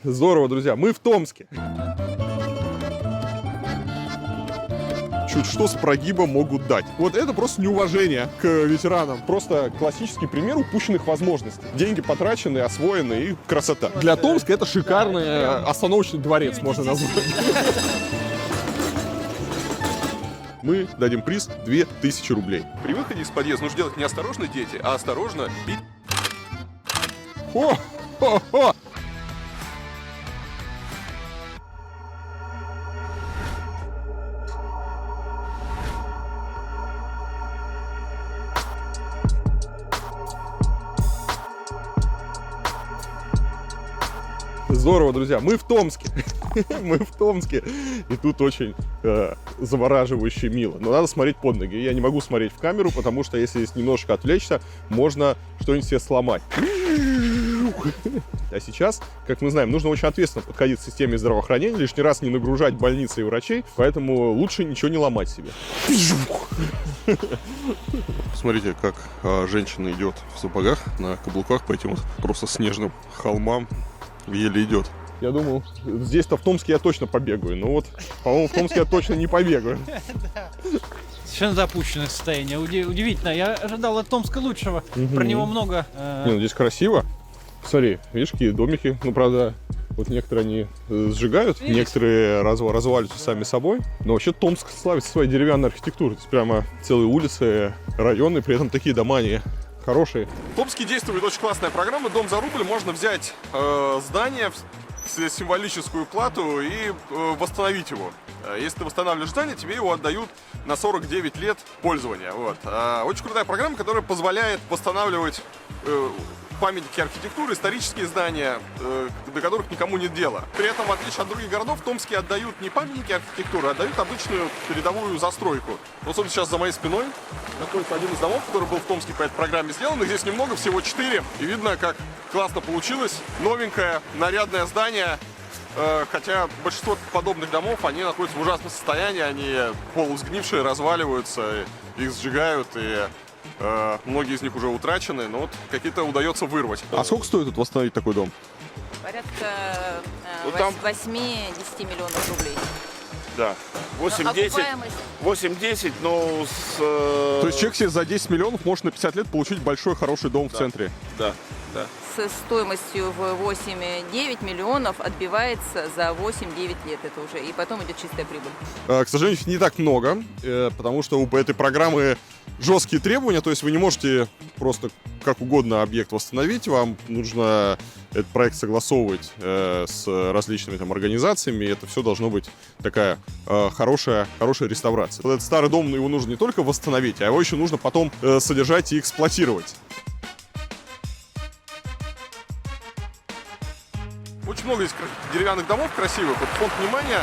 Здорово, друзья. Мы в Томске. Чуть что с прогиба могут дать. Вот это просто неуважение к ветеранам. Просто классический пример упущенных возможностей. Деньги потрачены, освоены и красота. Для Томска это шикарный остановочный дворец, можно назвать. Мы дадим приз 2000 рублей. При выходе из подъезда нужно делать не осторожно, дети, а осторожно и... О! Здорово, друзья. Мы в Томске. Мы в Томске. И тут очень завораживающе мило. Но надо смотреть под ноги. Я не могу смотреть в камеру, потому что если здесь немножко отвлечься, можно что-нибудь себе сломать. А сейчас, как мы знаем, нужно очень ответственно подходить к системе здравоохранения, лишний раз не нагружать больницы и врачей, поэтому лучше ничего не ломать себе. Смотрите, как женщина идет в сапогах на каблуках по этим вот просто снежным холмам. Еле идет. Я думал, здесь-то в Томске я точно побегаю. Но вот, по-моему, в Томске я точно не побегаю. Совершенно запущенное состояние. Удивительно. Я ожидал от Томска лучшего. Про него много. Не, ну здесь красиво. Смотри, видишь, какие домики. Ну, правда, вот некоторые они сжигают, некоторые разваливаются сами собой. Но вообще Томск славится своей деревянной архитектурой. Здесь прямо целые улицы, районы, при этом такие дома они хорошие. В Томске действует очень классная программа «Дом за рубль». Можно взять здание, символическую плату и восстановить его. Если ты восстанавливаешь здание, тебе его отдают на 49 лет пользования. Вот. Очень крутая программа, которая позволяет восстанавливать памятники архитектуры, исторические здания, до которых никому нет дела. При этом, в отличие от других городов, в Томске отдают не памятники архитектуры, а отдают обычную передовую застройку. Вот, собственно, сейчас за моей спиной находится один из домов, который был в Томске по этой программе сделан. Их здесь немного, всего 4. И видно, как классно получилось. Новенькое, нарядное здание. Хотя большинство подобных домов, они находятся в ужасном состоянии. Они полусгнившие, разваливаются, их сжигают и... многие из них уже утрачены, но вот какие-то удается вырвать. А сколько стоит тут восстановить такой дом? Порядка 8-10 миллионов рублей. Да, 8-10, но с... То есть человек себе за 10 миллионов может на 50 лет получить большой, хороший дом в центре? Да, да. С стоимостью в 8-9 миллионов отбивается за 8-9 лет это уже, и потом идет чистая прибыль. К сожалению, их не так много, потому что у этой программы жесткие требования, то есть вы не можете просто как угодно объект восстановить, вам нужно этот проект согласовывать с различными там организациями, и это все должно быть такая хорошая реставрация. Вот этот старый дом, его нужно не только восстановить, а его еще нужно потом содержать и эксплуатировать. Очень много здесь деревянных домов красивых. Вот фонд внимания.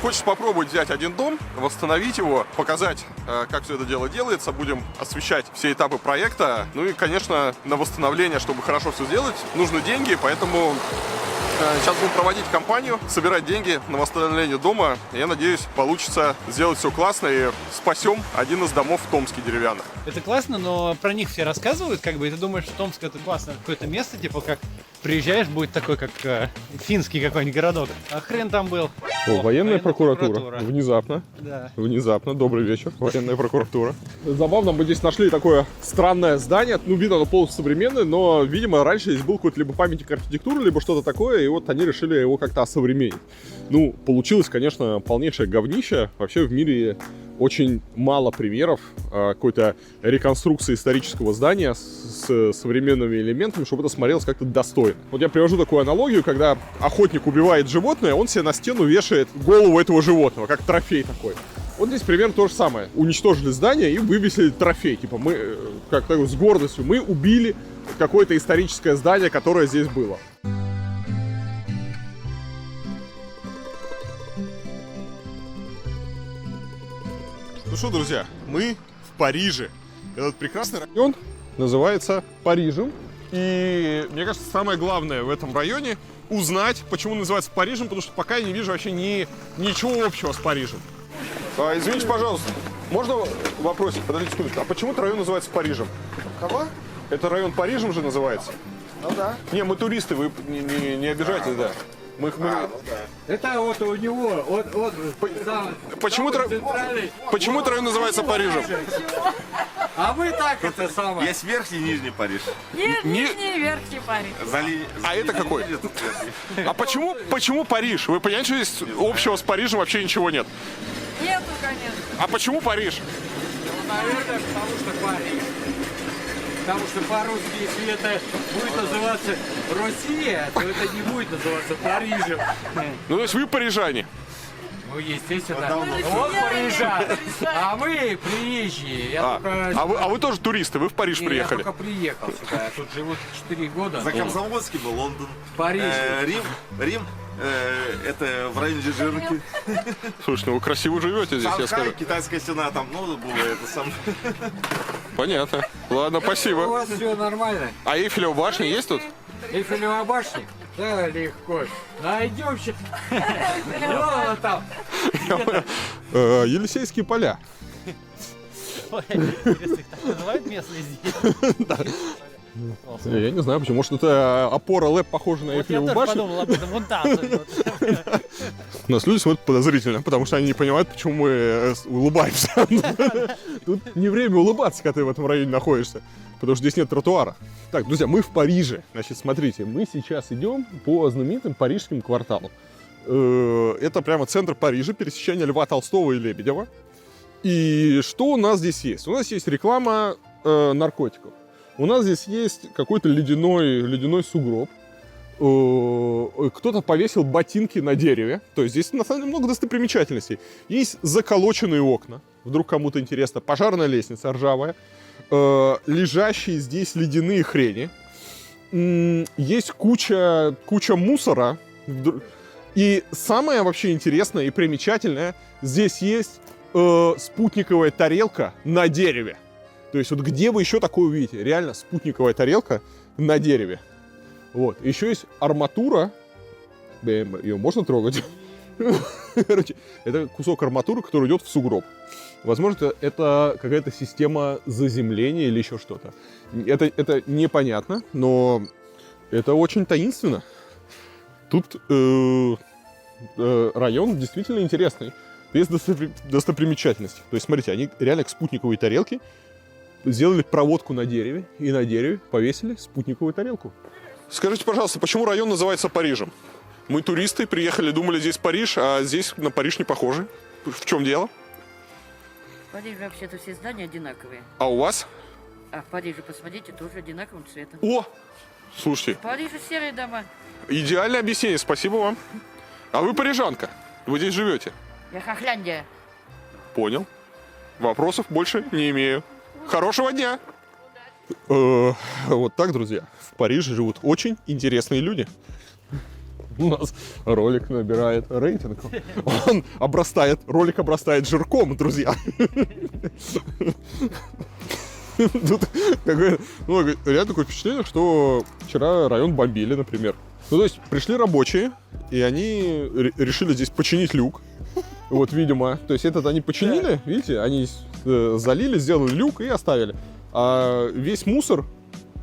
Хочешь попробовать взять один дом, восстановить его, показать, как все это дело делается. Будем освещать все этапы проекта. Ну и, конечно, на восстановление, чтобы хорошо все сделать, нужны деньги. Поэтому сейчас будем проводить кампанию, собирать деньги на восстановление дома. Я надеюсь, получится сделать все классно и спасем один из домов в Томске деревянных. Это классно, но про них все рассказывают, как бы, и ты думаешь, что Томск это классное какое-то место, типа как приезжаешь, будет такой, как финский какой-нибудь городок. А хрен там был. Военная прокуратура. Внезапно. Да. Внезапно. Добрый вечер. Военная прокуратура. Забавно, мы здесь нашли такое странное здание. Ну, видно, оно полностью современное, но, видимо, раньше здесь был какой-то либо памятник архитектуры, либо что-то такое, и вот они решили его как-то осовременить. Ну, получилось, конечно, полнейшее говнище. Вообще в мире очень мало примеров какой-то реконструкции исторического здания с современными элементами, чтобы это смотрелось как-то достойно. Вот я привожу такую аналогию, когда охотник убивает животное, он себе на стену вешает голову этого животного, как трофей такой. Вот здесь примерно то же самое. Уничтожили здание и вывесили трофей. Типа мы, как такой, с гордостью, мы убили какое-то историческое здание, которое здесь было. Ну что, друзья, мы в Париже. Этот прекрасный район называется Парижем. И мне кажется, самое главное в этом районе узнать, почему называется Парижем, потому что пока я не вижу вообще ничего общего с Парижем. Извините, пожалуйста, можно вопросик? Подождите секундочку. А почему этот район называется Парижем? Кого? Это район Парижем же называется? Ну да. Не, мы туристы, вы не обижайтесь, да. Это вот у него, вот Почему центральный. этот район называется Парижем? А вы так это самое. Есть верхний и нижний Париж. Нет, Не- нижний и верхний парень. А это какой? А почему Париж? Вы понимаете, что здесь общего с Парижем вообще ничего нет? Нету, конечно. А почему Париж? Ну, наверное, потому что Париж. Потому что по-русски, если это будет называться Россия, то это не будет называться Парижем. Ну, то есть вы парижане. Ну, естественно. Вот парижан. А мы приезжие. Я только... А вы тоже туристы, вы в Париж Не, приехали. Я только приехал сюда. Я тут живу 4 года. За Комсомольским Лондон. Париж. Рим, это в районе Жижирки. Слушай, ну вы красиво живете здесь, я скажу. Китайская стена, там, ну, было это сам. Понятно. Ладно, У спасибо. вас все нормально. А Эйфелева башня есть тут? Эйфелева башня? Да, легко. Найдем сейчас. Вон там. Елисейские поля. Ой, интересно, их так называют местные здесь? Я не знаю, почему. Может, это опора ЛЭП похожа на Вот я Эйфелеву тоже башню? подумал об этом, вон там. У нас люди смотрят подозрительно, потому что они не понимают, почему мы улыбаемся. Тут не время улыбаться, когда ты в этом районе находишься, потому что здесь нет тротуара. Так, друзья, мы в Париже. Значит, смотрите, мы сейчас идем по знаменитым парижским кварталам. Это прямо центр Парижа, пересечение Льва Толстого и Лебедева. И что у нас здесь есть? У нас есть реклама наркотиков. У нас здесь есть какой-то ледяной сугроб. Кто-то повесил ботинки на дереве. То есть здесь на самом деле много достопримечательностей. Есть заколоченные окна. Вдруг кому-то интересно. Пожарная лестница ржавая. Лежащие здесь ледяные хрени. Есть куча мусора. И самое вообще интересное и примечательное, здесь есть спутниковая тарелка на дереве. То есть вот где вы еще такое увидите? Реально спутниковая тарелка на дереве. Вот. Еще есть арматура. Ее можно трогать? Короче, это кусок арматуры, который идет в сугроб. Возможно, это какая-то система заземления или еще что-то. Это непонятно, но это очень таинственно. Тут район действительно интересный. Без достопримечательностей. То есть, смотрите, они реально к спутниковой тарелке сделали проводку на дереве, и на дереве повесили спутниковую тарелку. Скажите, пожалуйста, почему район называется Парижем? Мы туристы, приехали, думали, здесь Париж, а здесь на Париж не похожи. В чем дело? В Париже вообще-то все здания одинаковые. А у вас? А в Париже, посмотрите, тоже одинаковым цветом. О! Слушайте, В Париже серые дома. идеальное объяснение, спасибо вам. А вы парижанка, вы здесь живете? Я Хохляндия. Понял. Вопросов больше не имею. Хорошего дня! Вот так, друзья. В Париже живут очень интересные люди. У нас ролик набирает рейтинг. Ролик обрастает жирком, друзья. Тут реально такое впечатление, что вчера район бомбили, например. Ну, то есть пришли рабочие, и они решили здесь починить люк. Вот, видимо. То есть этот они починили, видите, они залили, сделали люк и оставили. А весь мусор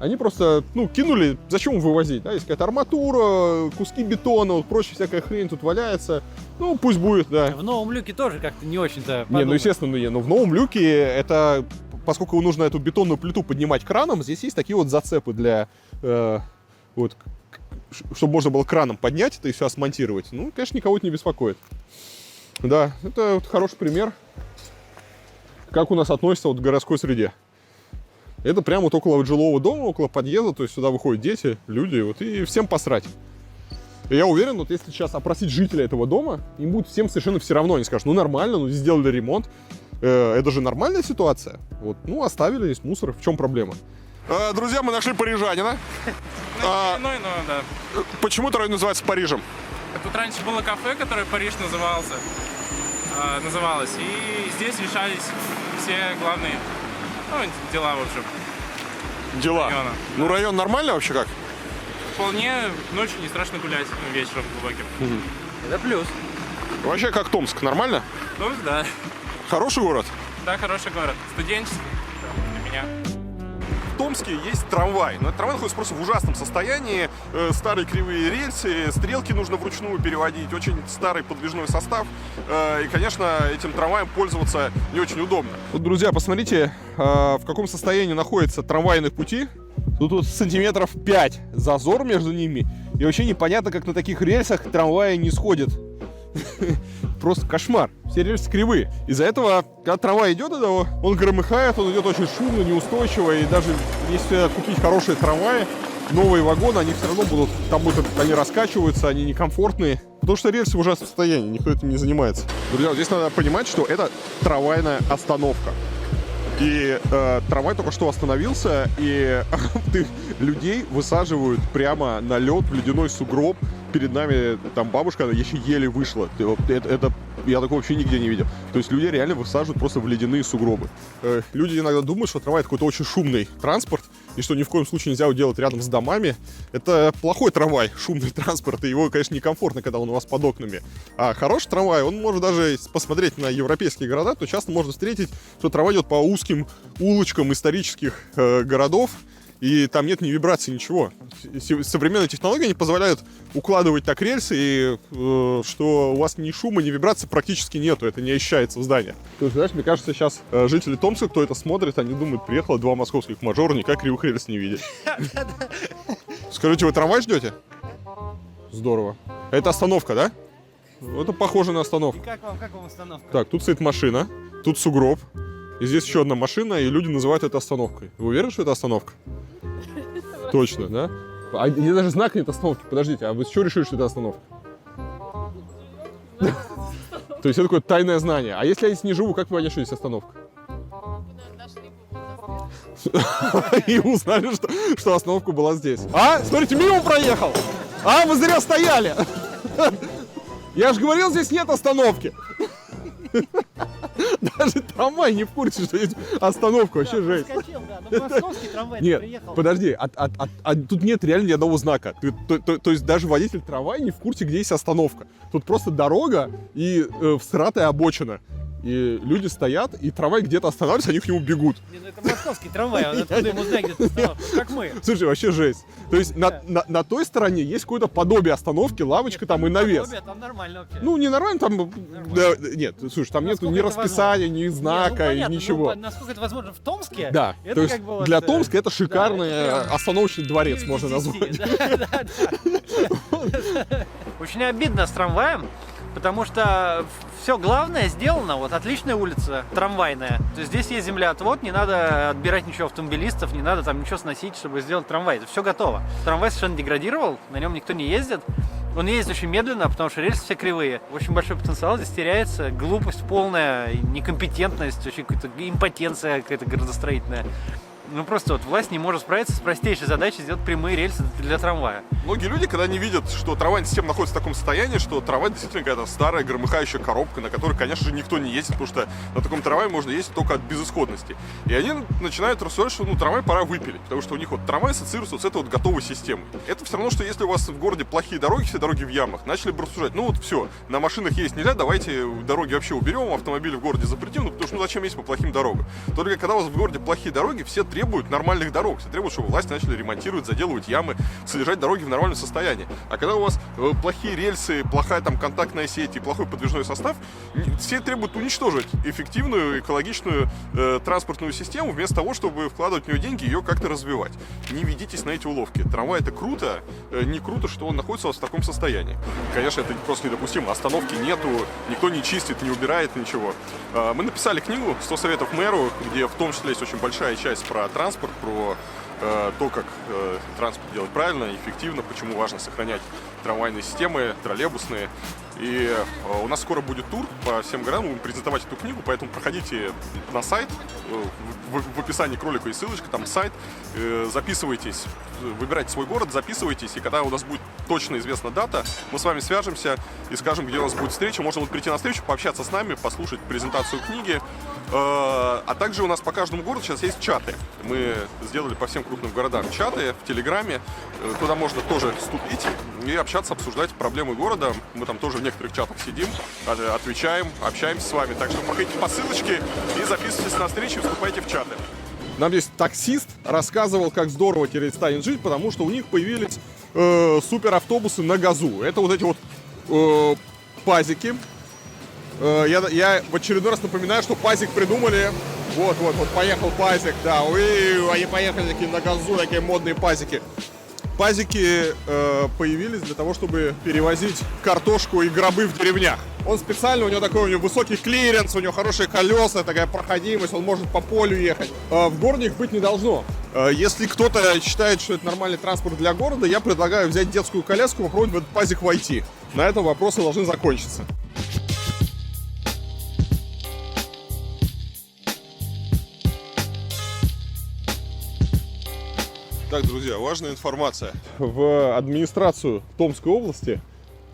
они просто, кинули. Зачем вывозить? Да? Есть какая-то арматура, куски бетона, вот прочая всякая хрень тут валяется. Ну, пусть будет, да. В новом люке тоже как-то не очень-то Не, естественно, но в новом люке это, поскольку нужно эту бетонную плиту поднимать краном, здесь есть такие вот зацепы для, чтобы можно было краном поднять это и все смонтировать. Ну, конечно, никого это не беспокоит. Да, это вот хороший пример, как у нас относятся вот к городской среде. Это прямо вот около жилого дома, около подъезда, то есть сюда выходят дети, люди, вот, и всем посрать. И я уверен, вот если сейчас опросить жителей этого дома, им будет всем совершенно все равно. Они скажут, нормально, здесь сделали ремонт, это же нормальная ситуация. Вот, оставили здесь мусор, в чем проблема? Друзья, мы нашли парижанина. Да. Почему это район называется Парижем? Тут раньше было кафе, которое Париж называлось, и здесь решались все главные дела, в общем. Дела. Района. Район нормально вообще как? Вполне ночью не страшно гулять вечером глубоким. Это плюс. Вообще как Томск, нормально? Томск, да. Хороший город? Да, хороший город. Студенческий. Для меня. Томске есть трамвай. Но этот трамвай находится просто в ужасном состоянии. Старые кривые рельсы, стрелки нужно вручную переводить, очень старый подвижной состав. И, конечно, этим трамваем пользоваться не очень удобно. Вот, друзья, посмотрите, в каком состоянии находятся трамвайные пути. Тут сантиметров 5 зазор между ними. И вообще непонятно, как на таких рельсах трамваи не сходят. Просто кошмар. Все рельсы кривые. Из-за этого, когда трамвай идет, он громыхает, он идет очень шумно, неустойчиво. И даже если купить хорошие трамваи, новые вагоны, они все равно будут, там будут, они раскачиваются, они некомфортные. Потому что рельсы в ужасном состоянии, никто этим не занимается. Друзья, вот здесь надо понимать, что это трамвайная остановка. И трамвай только что остановился, и людей высаживают прямо на лед, в ледяной сугроб. Перед нами там бабушка, она еще еле вышла. Это я такого вообще нигде не видел. То есть людей реально высаживают просто в ледяные сугробы. Люди иногда думают, что трамвай — это какой-то очень шумный транспорт, и что ни в коем случае нельзя его делать рядом с домами. Это плохой трамвай, шумный транспорт, и его, конечно, некомфортно, когда он у вас под окнами. А хороший трамвай, он может даже посмотреть на европейские города, то часто можно встретить, что трамвай идет по узким улочкам исторических городов, и там нет ни вибрации, ничего. Современные технологии не позволяют укладывать так рельсы, и что у вас ни шума, ни вибрации практически нету, это не ощущается в здании. То есть, знаешь, мне кажется, сейчас жители Томска, кто это смотрит, они думают, приехало 2 московских мажора, никак кривых рельс не видят. Скажите, вы трамвай ждете? Здорово. Это остановка, да? Это похоже на остановку. И как вам остановка? Так, тут стоит машина, тут сугроб, и здесь еще одна машина, и люди называют это остановкой. Вы уверены, что это остановка? Точно, да? А даже знак нет остановки. Подождите, а вы с чего решили, что это остановка? То есть это такое тайное знание. А если я здесь не живу, как вы поняли, что здесь остановка? И узнали, что остановка была здесь. А? Смотрите, мимо проехал! А, вы зря стояли! Я же говорил, здесь нет остановки! Даже трамвай не в курсе, что есть остановка, вообще жесть. Московский трамвай Нет, приехал. подожди, тут нет реально ни одного знака. То есть даже водитель трамвая не в курсе, где есть остановка. Тут просто дорога и всратая обочина. И люди стоят, и трамвай где-то останавливается, они к нему бегут. Не, ну это московский трамвай, он откуда ему знает, где-то остановка, как мы. Слушай, вообще жесть. То есть на той стороне есть какое-то подобие остановки, лавочка там и навес. Подобие, там нормально вообще. Ну, не нормально, там... Да, нет, слушай, там нету ни расписания, ни знака, понятно, ничего. Ну, насколько это возможно в Томске, Да, это то есть как бы вот, для Томска это шикарный это прям остановочный дворец, 9 можно из 10, назвать. да. Очень обидно с трамваем, потому что все главное сделано, вот отличная улица, трамвайная. То есть здесь есть землеотвод, не надо отбирать ничего автомобилистов, не надо там ничего сносить, чтобы сделать трамвай. Это все готово. Трамвай совершенно деградировал, на нем никто не ездит. Он ездит очень медленно, потому что рельсы все кривые. Очень большой потенциал здесь теряется, глупость полная, некомпетентность, очень какая-то импотенция какая-то градостроительная. Ну просто вот власть не может справиться с простейшей задачей сделать прямые рельсы для трамвая. Многие люди, когда не видят, что трамвайная система находится в таком состоянии, что трамвай действительно какая-то старая громыхающая коробка, на которой, конечно же, никто не ездит, потому что на таком трамвае можно ездить только от безысходности. И они начинают рассуждать, что трамвай пора выпилить, потому что у них вот трамвай ассоциируется вот с этой вот готовой системой. Это все равно, что если у вас в городе плохие дороги, все дороги в ямах, начали бы рассуждать, ну вот все, на машинах ездить нельзя, давайте дороги вообще уберем, автомобили в городе запретим, ну потому что зачем ездить по плохим дорогам? Только когда у вас в городе плохие дороги, все требуют нормальных дорог, все требуют, чтобы власти начали ремонтировать, заделывать ямы, содержать дороги в нормальном состоянии. А когда у вас плохие рельсы, плохая там контактная сеть и плохой подвижной состав, все требуют уничтожить эффективную, экологичную транспортную систему, вместо того, чтобы вкладывать в нее деньги и ее как-то развивать. Не ведитесь на эти уловки. Трамвай — это круто, не круто, что он находится у вас в таком состоянии. Конечно, это просто недопустимо. Остановки нету, никто не чистит, не убирает ничего. Мы написали книгу «100 советов мэру», где в том числе есть очень большая часть про транспорт, про то, как транспорт делать правильно, эффективно, почему важно сохранять трамвайные системы, троллейбусные. И у нас скоро будет тур по всем городам, мы будем презентовать эту книгу, поэтому проходите на сайт, в описании к ролику есть ссылочка, там сайт, записывайтесь, выбирайте свой город, записывайтесь, и когда у нас будет точно известна дата, мы с вами свяжемся и скажем, где у нас будет встреча, можно будет прийти на встречу, пообщаться с нами, послушать презентацию книги, а также у нас по каждому городу сейчас есть чаты, мы сделали по всем крупным городам чаты в Телеграме, туда можно тоже вступить и общаться, обсуждать проблемы города, мы там тоже в некоторых чатах сидим, отвечаем, общаемся с вами, так что проходите по ссылочке и записывайтесь на встречу и вступайте в чаты. Нам здесь таксист рассказывал, как здорово теперь станет жить, потому что у них появились суперавтобусы на газу. Это вот эти вот пазики. Я в очередной раз напоминаю, что пазик придумали. Вот, поехал пазик, да. Ой, они поехали такие на газу, такие модные пазики. Пазики появились для того, чтобы перевозить картошку и гробы в деревнях. Он специально, у него высокий клиренс, у него хорошие колеса, такая проходимость, он может по полю ехать. В городе их быть не должно. Если кто-то считает, что это нормальный транспорт для города, я предлагаю взять детскую коляску, попробовать в этот пазик войти. На этом вопросы должны закончиться. Так, друзья, важная информация. В администрацию Томской области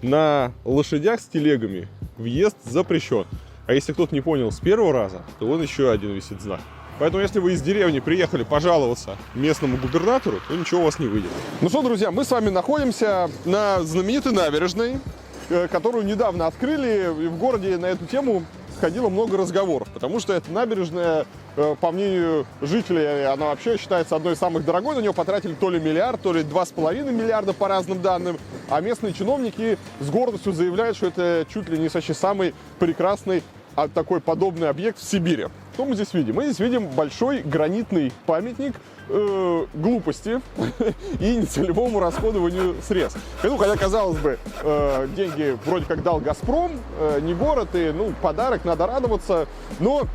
на лошадях с телегами въезд запрещен. А если кто-то не понял с первого раза, то вон еще один висит знак. Поэтому, если вы из деревни приехали пожаловаться местному губернатору, то ничего у вас не выйдет. Ну что, друзья, мы с вами находимся на знаменитой набережной, которую недавно открыли. И в городе на эту тему ходило много разговоров, потому что эта набережная, по мнению жителей, она вообще считается одной из самых дорогой. На нее потратили то ли миллиард, то ли 2,5 миллиарда по разным данным. А местные чиновники с гордостью заявляют, что это чуть ли не вообще самый прекрасный такой подобный объект в Сибири. Что мы здесь видим? Мы здесь видим большой гранитный памятник глупости и нецелевому расходованию средств. Ну, хотя, казалось бы, деньги вроде как дал «Газпром», не город, и, подарок, надо радоваться. Но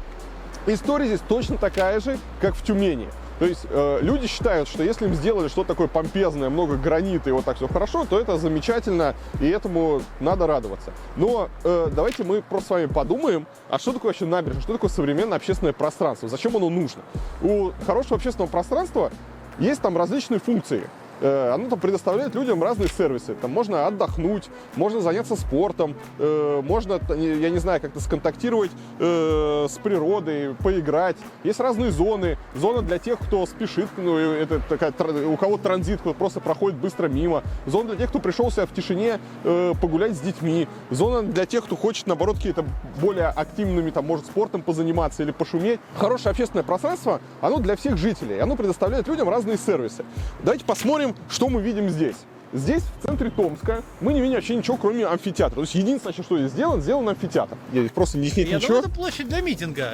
история здесь точно такая же, как в Тюмени. То есть люди считают, что если им сделали что-то такое помпезное, много гранита и вот так все хорошо, то это замечательно, и этому надо радоваться. Но давайте мы просто с вами подумаем, а что такое вообще набережная, что такое современное общественное пространство, зачем оно нужно? У хорошего общественного пространства есть там различные функции. Оно там предоставляет людям разные сервисы. Там можно отдохнуть, можно заняться спортом, можно, я не знаю, как-то сконтактировать с природой, поиграть. Есть разные зоны. Зона для тех, кто спешит, это такая, у кого транзит, кто просто проходит быстро мимо. Зона для тех, кто пришел себя в тишине погулять с детьми. Зона для тех, кто хочет, наоборот, какие-то более активными, там, может, спортом позаниматься или пошуметь. Хорошее общественное пространство, оно для всех жителей. Оно предоставляет людям разные сервисы. Давайте посмотрим, что мы видим здесь. Здесь, в центре Томска, мы не видим вообще ничего, кроме амфитеатра. То есть единственное, что здесь сделан амфитеатр. Здесь просто нет ничего. Это площадь для митинга.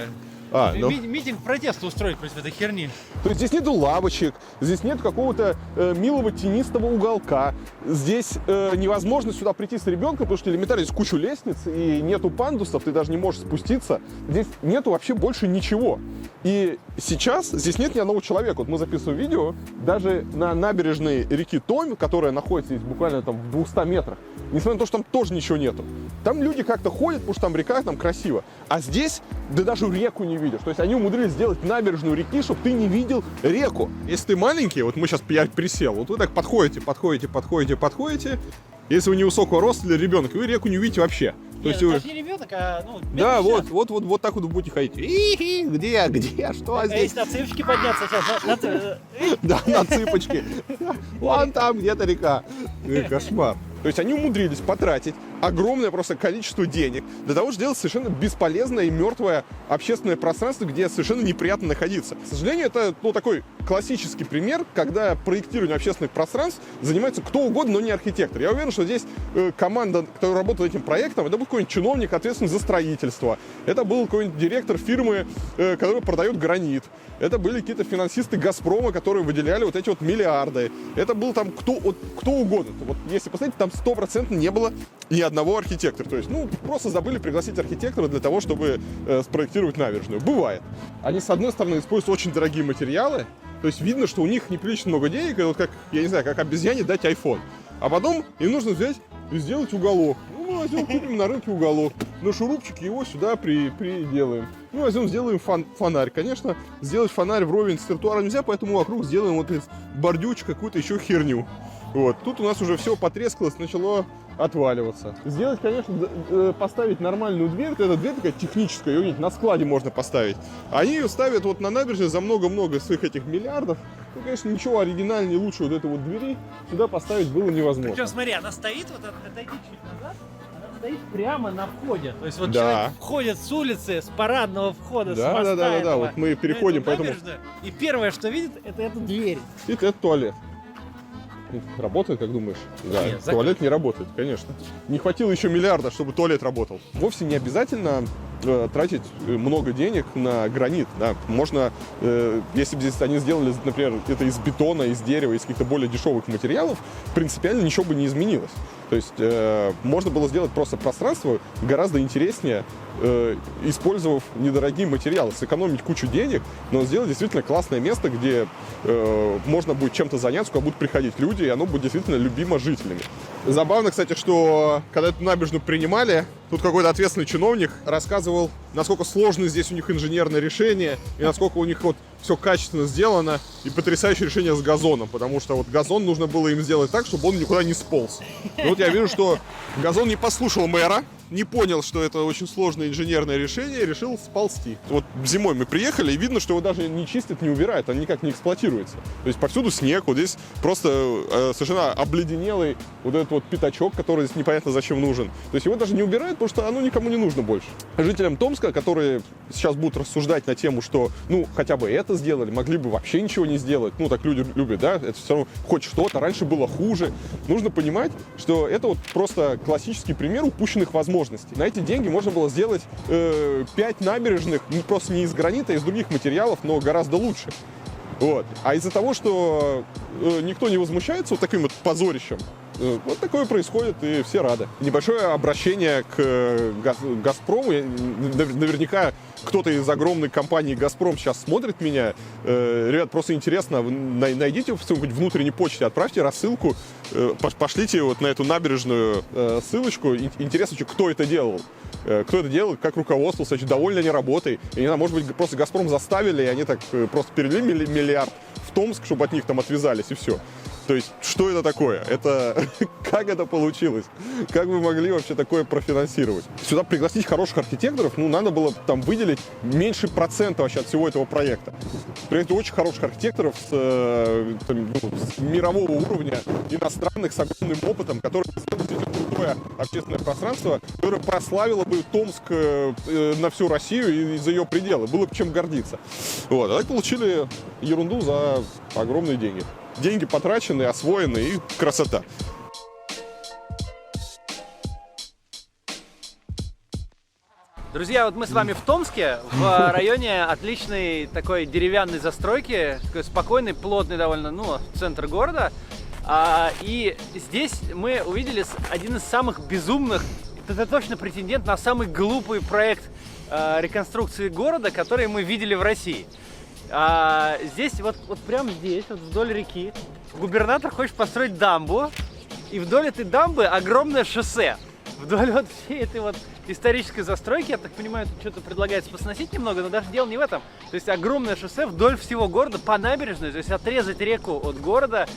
Митинг протеста устроить против этой херни. То есть здесь нету лавочек, здесь нет какого-то милого тенистого уголка. Здесь невозможно сюда прийти с ребенком, потому что элементарно здесь кучу лестниц и нету пандусов, ты даже не можешь спуститься. Здесь нету вообще больше ничего. И сейчас здесь нет ни одного человека. Вот мы записываем видео, даже на набережной реки Томь, которая находится здесь буквально там в 200 метрах, несмотря на то, что там тоже ничего нету. Там люди как-то ходят, потому что там река, там красиво. А здесь, да даже реку не видишь. То есть они умудрились сделать набережную реки, чтобы ты не видел реку. Если ты маленький, вот мы сейчас, я присел, вот вы так подходите. Если вы невысокого роста или ребенок, вы реку не увидите вообще. То есть это не ребенок, а да, вот так вот вы будете ходить. Где, что здесь? Если на цыпочки подняться сейчас, да, на цыпочки. Вон там где-то река. Кошмар. То есть они умудрились потратить огромное просто количество денег для того, чтобы сделать совершенно бесполезное и мертвое общественное пространство, где совершенно неприятно находиться. К сожалению, это такой классический пример, когда проектированием общественных пространств занимается кто угодно, но не архитектор. Я уверен, что здесь команда, которая работает этим проектом, это был какой-нибудь чиновник, ответственный за строительство. Это был какой-нибудь директор фирмы, которая продает гранит. Это были какие-то финансисты «Газпрома», которые выделяли вот эти вот миллиарды. Это был там кто угодно. Вот если посмотреть, там 100% не было ни одного архитектора. То есть, просто забыли пригласить архитектора для того, чтобы спроектировать набережную. Бывает. Они, с одной стороны, используют очень дорогие материалы. То есть видно, что у них неприлично много денег. Вот как, я не знаю, как обезьяне дать iPhone. А потом им нужно взять и сделать уголок. Мы возьмем, купим на рынке уголок. На шурупчике его сюда приделаем. Мы возьмем, сделаем фонарь. Конечно, сделать фонарь вровень с тротуаром нельзя, поэтому вокруг сделаем вот из бордючка какую-то еще херню. Вот. Тут у нас уже все потрескалось, начало отваливаться. Сделать, конечно, поставить нормальную дверь. Эта дверь такая техническая, ее где-нибудь на складе можно поставить. Они ее ставят вот на набережной за много-много своих этих миллиардов. Ну, конечно, ничего оригинальнее, лучше вот этой вот двери сюда поставить было невозможно. Причем, смотри, она стоит, вот отойди чуть назад, она стоит прямо на входе. То есть вот Да. человек входит с улицы, с парадного входа, с Да, моста да. этого, Вот мы на переходим, эту поэтому... набережную, и первое, что видит, это эту дверь. И это туалет. Работает, как думаешь? Да, Нет, закрыт. туалет не работает, конечно. Не хватило еще миллиарда, чтобы туалет работал. Вовсе не обязательно тратить много денег на гранит. Да. Можно, если бы здесь они сделали, например, это из бетона, из дерева, из каких-то более дешевых материалов, принципиально ничего бы не изменилось. То есть можно было сделать просто пространство гораздо интереснее, использовав недорогие материалы, сэкономить кучу денег, но сделать действительно классное место, где можно будет чем-то заняться, куда будут приходить люди, и оно будет действительно любимо жителями. Забавно, кстати, что когда эту набережную принимали, тут какой-то ответственный чиновник рассказывал, насколько сложно здесь у них инженерное решение, и насколько у них вот все качественно сделано, и потрясающее решение с газоном, потому что вот газон нужно было им сделать так, чтобы он никуда не сполз. И вот я вижу, что газон не послушал мэра, не понял, что это очень сложное инженерное решение, и решил сползти. Вот зимой мы приехали, и видно, что его даже не чистят, не убирают, он никак не эксплуатируется. То есть повсюду снег, вот здесь просто совершенно обледенелый вот этот вот пятачок, который здесь непонятно зачем нужен. То есть его даже не убирают, потому что оно никому не нужно больше. Жителям Томска, которые сейчас будут рассуждать на тему, что, ну, хотя бы это сделали, могли бы вообще ничего не сделать, ну, так люди любят, да, это все равно хоть что-то, раньше было хуже. Нужно понимать, что это вот просто классический пример упущенных возможностей. На эти деньги можно было сделать 5 набережных, просто не из гранита, а из других материалов, но гораздо лучше. Вот. А из-за того, что никто не возмущается вот таким вот позорищем, вот такое происходит, и все рады. Небольшое обращение к «Газпрому». Наверняка кто-то из огромной компании «Газпром» сейчас смотрит меня. Ребят, просто интересно, вы найдите в своей внутренней почте, отправьте рассылку, пошлите вот на эту набережную ссылочку. Интересно, кто это делал. Кто это делал, как руководствовался, значит, довольны они работой. Я не знаю, может быть, просто «Газпром» заставили, и они так просто перевели миллиард в Томск, чтобы от них там отвязались, и все. То есть, что это такое? Это как это получилось? Как вы могли вообще такое профинансировать? Сюда пригласить хороших архитекторов, ну, надо было там выделить меньше процента вообще от всего этого проекта. Пригласить очень хороших архитекторов с мирового уровня, иностранных, с огромным опытом, которые сделали крутое общественное пространство, которое прославило бы Томск на всю Россию и за ее пределы. Было бы чем гордиться. Вот. А так получили ерунду за огромные деньги. Деньги потрачены, освоены, и красота. Друзья, вот мы с вами в Томске, в районе отличной такой деревянной застройки, такой спокойный, плотный довольно, ну, центр города. И здесь мы увидели один из самых безумных, это точно претендент на самый глупый проект реконструкции города, который мы видели в России. Здесь, вот прямо здесь, вот вдоль реки, губернатор хочет построить дамбу, и вдоль этой дамбы огромное шоссе. Вдоль вот всей этой вот исторической застройки, я так понимаю, тут что-то предлагается посносить немного, но даже дело не в этом. То есть огромное шоссе вдоль всего города по набережной, то есть отрезать реку от города,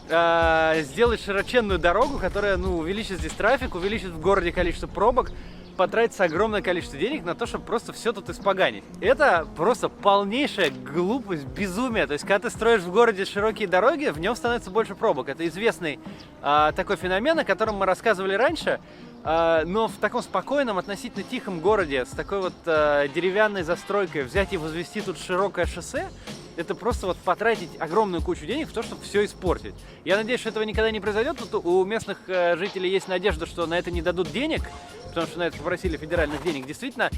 сделать широченную дорогу, которая, ну, увеличит здесь трафик, увеличит в городе количество пробок, потратится огромное количество денег на то, чтобы просто все тут испоганить. Это просто полнейшая глупость, безумие. То есть, когда ты строишь в городе широкие дороги, в нем становится больше пробок. Это известный такой феномен, о котором мы рассказывали раньше, но в таком спокойном, относительно тихом городе, с такой вот деревянной застройкой, взять и возвести тут широкое шоссе, это просто вот потратить огромную кучу денег в то, чтобы все испортить. Я надеюсь, что этого никогда не произойдет. Тут у местных жителей есть надежда, что на это не дадут денег, потому что на это попросили федеральных денег. Действительно,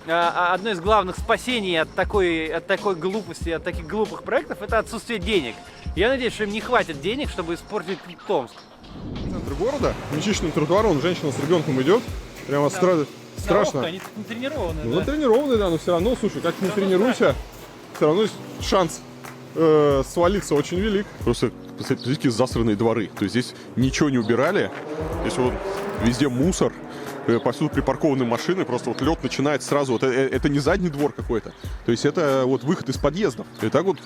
одно из главных спасений от такой глупости, от таких глупых проектов, это отсутствие денег. Я надеюсь, что им не хватит денег, чтобы испортить Томск. Центр города, нечищенный тротуар, вон женщина с ребенком идет, прямо страшно. Они так натренированы. Ну, натренированные, да, но все равно, слушай, как не тренируйся, все равно шанс свалиться очень велик. Просто, посмотрите, какие засранные дворы. То есть здесь ничего не убирали. Здесь вот везде мусор, повсюду припаркованы машины, просто вот лед начинает сразу. Вот, это не задний двор какой-то. То есть это вот выход из подъездов. И так вот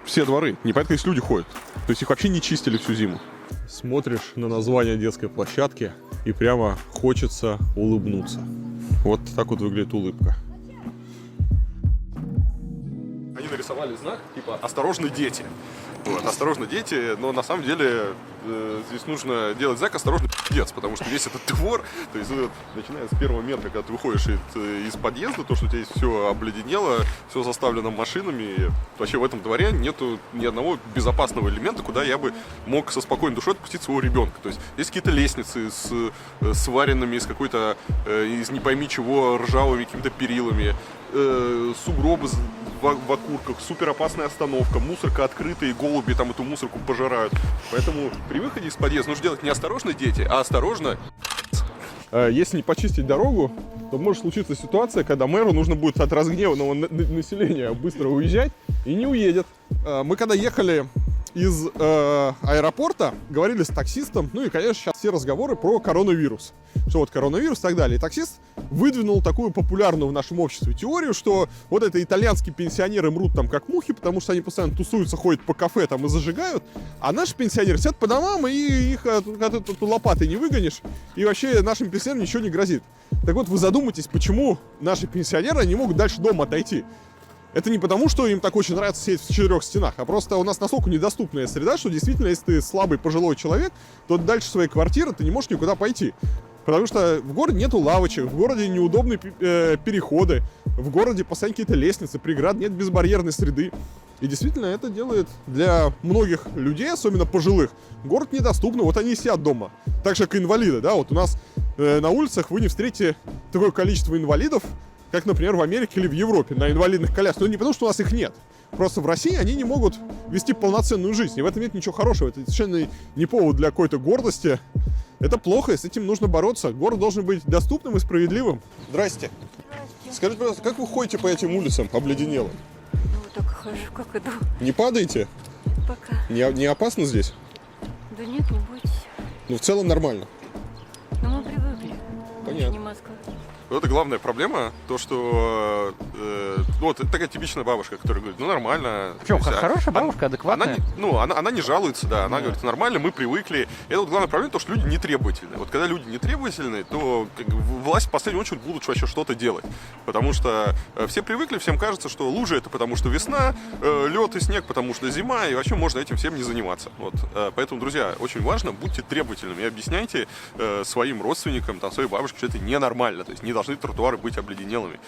все дворы. Непонятно, если люди ходят. То есть их вообще не чистили всю зиму. Смотришь на название детской площадки и прямо хочется улыбнуться. Вот так вот выглядит улыбка. Они нарисовали знак, типа «Осторожно, дети». Вот, «Осторожно, дети», но на самом деле здесь нужно делать знак «Осторожно». пиздец, потому что весь этот двор, то есть начиная с первого метра, когда ты выходишь из подъезда, то, что здесь все обледенело, все заставлено машинами, вообще в этом дворе нету ни одного безопасного элемента, куда я бы мог со спокойной душой отпустить своего ребенка. То есть есть какие-то лестницы сваренными из какой-то, из не пойми чего, ржавыми какими-то перилами, сугробы в окурках, супер опасная остановка, мусорка открытая, и голуби там эту мусорку пожирают. Поэтому при выходе из подъезда нужно делать не осторожно, дети, а осторожно. Если не почистить дорогу, то может случиться ситуация, когда мэру нужно будет от разгневанного населения быстро уезжать и не уедет. Мы когда ехали из аэропорта, говорили с таксистом, ну и, конечно, сейчас все разговоры про коронавирус. Что вот коронавирус и так далее. И таксист выдвинул такую популярную в нашем обществе теорию, что вот это итальянские пенсионеры мрут там как мухи, потому что они постоянно тусуются, ходят по кафе там и зажигают, а наши пенсионеры сидят по домам, и их от лопатой не выгонишь, и вообще нашим пенсионерам ничего не грозит. Так вот, вы задумайтесь, почему наши пенсионеры не могут дальше дома отойти. Это не потому, что им так очень нравится сидеть в 4 стенах, а просто у нас настолько недоступная среда, что действительно, если ты слабый пожилой человек, то дальше своей квартиры ты не можешь никуда пойти. Потому что в городе нету лавочек, в городе неудобные переходы, в городе постоянно какие-то лестницы, преград, нет безбарьерной среды. И действительно это делает для многих людей, особенно пожилых, город недоступным. Вот они сидят дома. Так же, как и инвалиды, да, вот у нас на улицах вы не встретите такое количество инвалидов, как, например, в Америке или в Европе, на инвалидных колясках. Но не потому, что у нас их нет. Просто в России они не могут вести полноценную жизнь. И в этом нет ничего хорошего. Это совершенно не повод для какой-то гордости. Это плохо, и с этим нужно бороться. Город должен быть доступным и справедливым. Здрасте. Скажите, пожалуйста, как вы ходите по этим улицам обледенелым? Ну, так хожу, как иду. Не падаете? Пока. Не опасно здесь? Да нет, не бойтесь. Ну, в целом нормально. Но мы привыкли. Понятно. Не Москва. Вот это главная проблема, то, что вот это такая типичная бабушка, которая говорит, ну нормально. Причем То есть, хорошая бабушка, адекватная. Она не жалуется, да, она говорит, нормально, мы привыкли. И это вот главная проблема, то, что люди не требовательны. Вот когда люди не требовательны, то власть в последнюю очередь будут вообще что-то делать. Потому что все привыкли, всем кажется, что лужи это потому что весна, лед и снег потому что зима, и вообще можно этим всем не заниматься. Вот. Поэтому, друзья, очень важно, будьте требовательными и объясняйте своим родственникам, там, своей бабушке, что это ненормально. То есть не должны тротуары быть обледенелыми.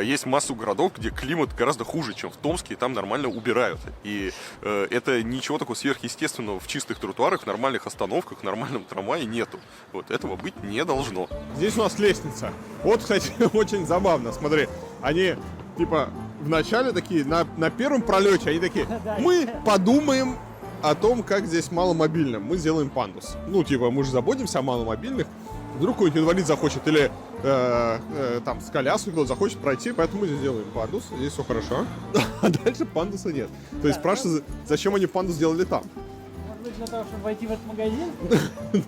Есть массу городов, где климат гораздо хуже, чем в Томске, и там нормально убирают. И это ничего такого сверхъестественного в чистых тротуарах, в нормальных остановках, в нормальном трамвае нету. Вот этого быть не должно. Здесь у нас лестница. Вот, кстати, очень забавно. Смотри, они типа вначале такие, на первом пролете, они такие, мы подумаем о том, как здесь маломобильным. Мы сделаем пандус. Ну, типа, мы же заботимся о маломобильных. Вдруг какой-нибудь инвалид захочет или там с коляской кто-то захочет пройти, поэтому мы здесь делаем пандус, здесь все хорошо. А дальше пандуса нет. То есть спрашивают, зачем они пандус сделали там? Может быть, для того, чтобы войти в этот магазин?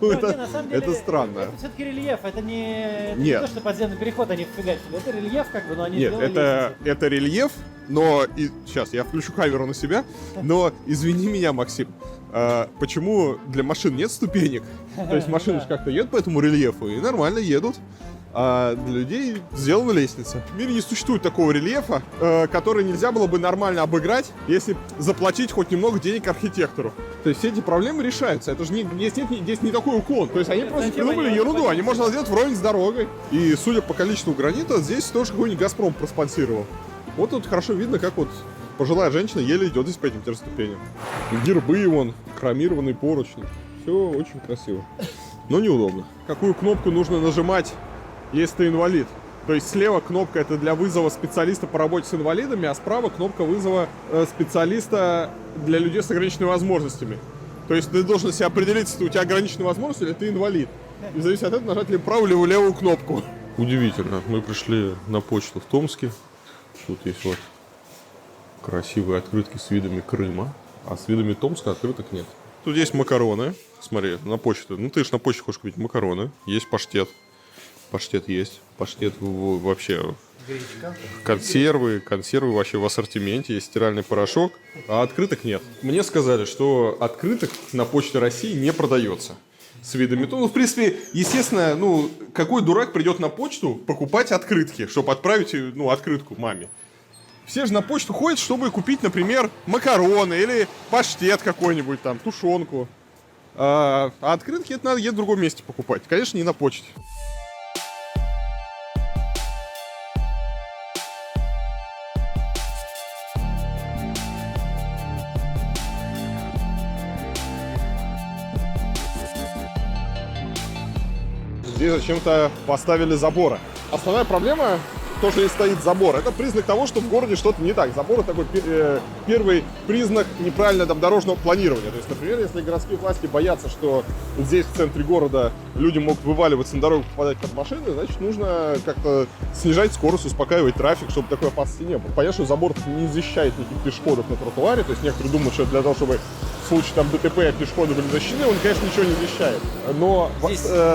Ну, это странно. Это все-таки рельеф, это не Нет. то, что подземный переход они вфигачили. Это рельеф, как бы, но они Нет, сделали это рельеф, но... Сейчас, я включу камеру на себя, но извини меня, Максим, почему для машин нет ступенек? То есть машины же как-то едут по этому рельефу и нормально едут. А для людей сделана лестница. В мире не существует такого рельефа, который нельзя было бы нормально обыграть, если заплатить хоть немного денег архитектору. То есть все эти проблемы решаются. Это же здесь не такой уклон. То есть они просто придумали ерунду. Они можно сделать вровень с дорогой. И судя по количеству гранита, здесь тоже какой-нибудь «Газпром» проспонсировал. Вот тут хорошо видно, как вот пожилая женщина еле идет здесь по этим ступеням. Гербы вон, хромированный поручень. Все очень красиво. Но неудобно. Какую кнопку нужно нажимать, если ты инвалид? То есть слева кнопка это для вызова специалиста по работе с инвалидами, а справа кнопка вызова специалиста для людей с ограниченными возможностями. То есть ты должен себе определить, если у тебя ограниченные возможности или ты инвалид. И зависит от этого нажать ли правую или левую кнопку. Удивительно. Мы пришли на почту в Томске. Тут есть вот красивые открытки с видами Крыма, а с видами Томска открыток нет. Тут есть макароны. Смотри, на почту. Ну ты же на почту хочешь купить макароны. Есть паштет. Паштет есть. Паштет вообще. Консервы вообще в ассортименте. Есть стиральный порошок. А открыток нет. Мне сказали, что открыток на почте России не продается. С видами. Ну, в принципе, естественно, какой дурак придет на почту покупать открытки, чтобы отправить, открытку маме. Все же на почту ходят, чтобы купить, например, макароны или паштет какой-нибудь там, тушенку. А открытки это надо где-то в другом месте покупать. Конечно, не на почте. Здесь зачем-то поставили заборы. Основная проблема, то, что здесь стоит забор, это признак того, что в городе что-то не так. Забор — это такой первый признак неправильного там дорожного планирования. То есть, например, если городские власти боятся, что здесь, в центре города, люди могут вываливаться на дорогу, попадать под машины, значит, нужно как-то снижать скорость, успокаивать трафик, чтобы такой опасности не было. Понятно, что забор не защищает никаких пешеходов на тротуаре. То есть некоторые думают, что для того, чтобы в случае там ДТП пешеходы были защищены, он, конечно, ничего не защищает. Но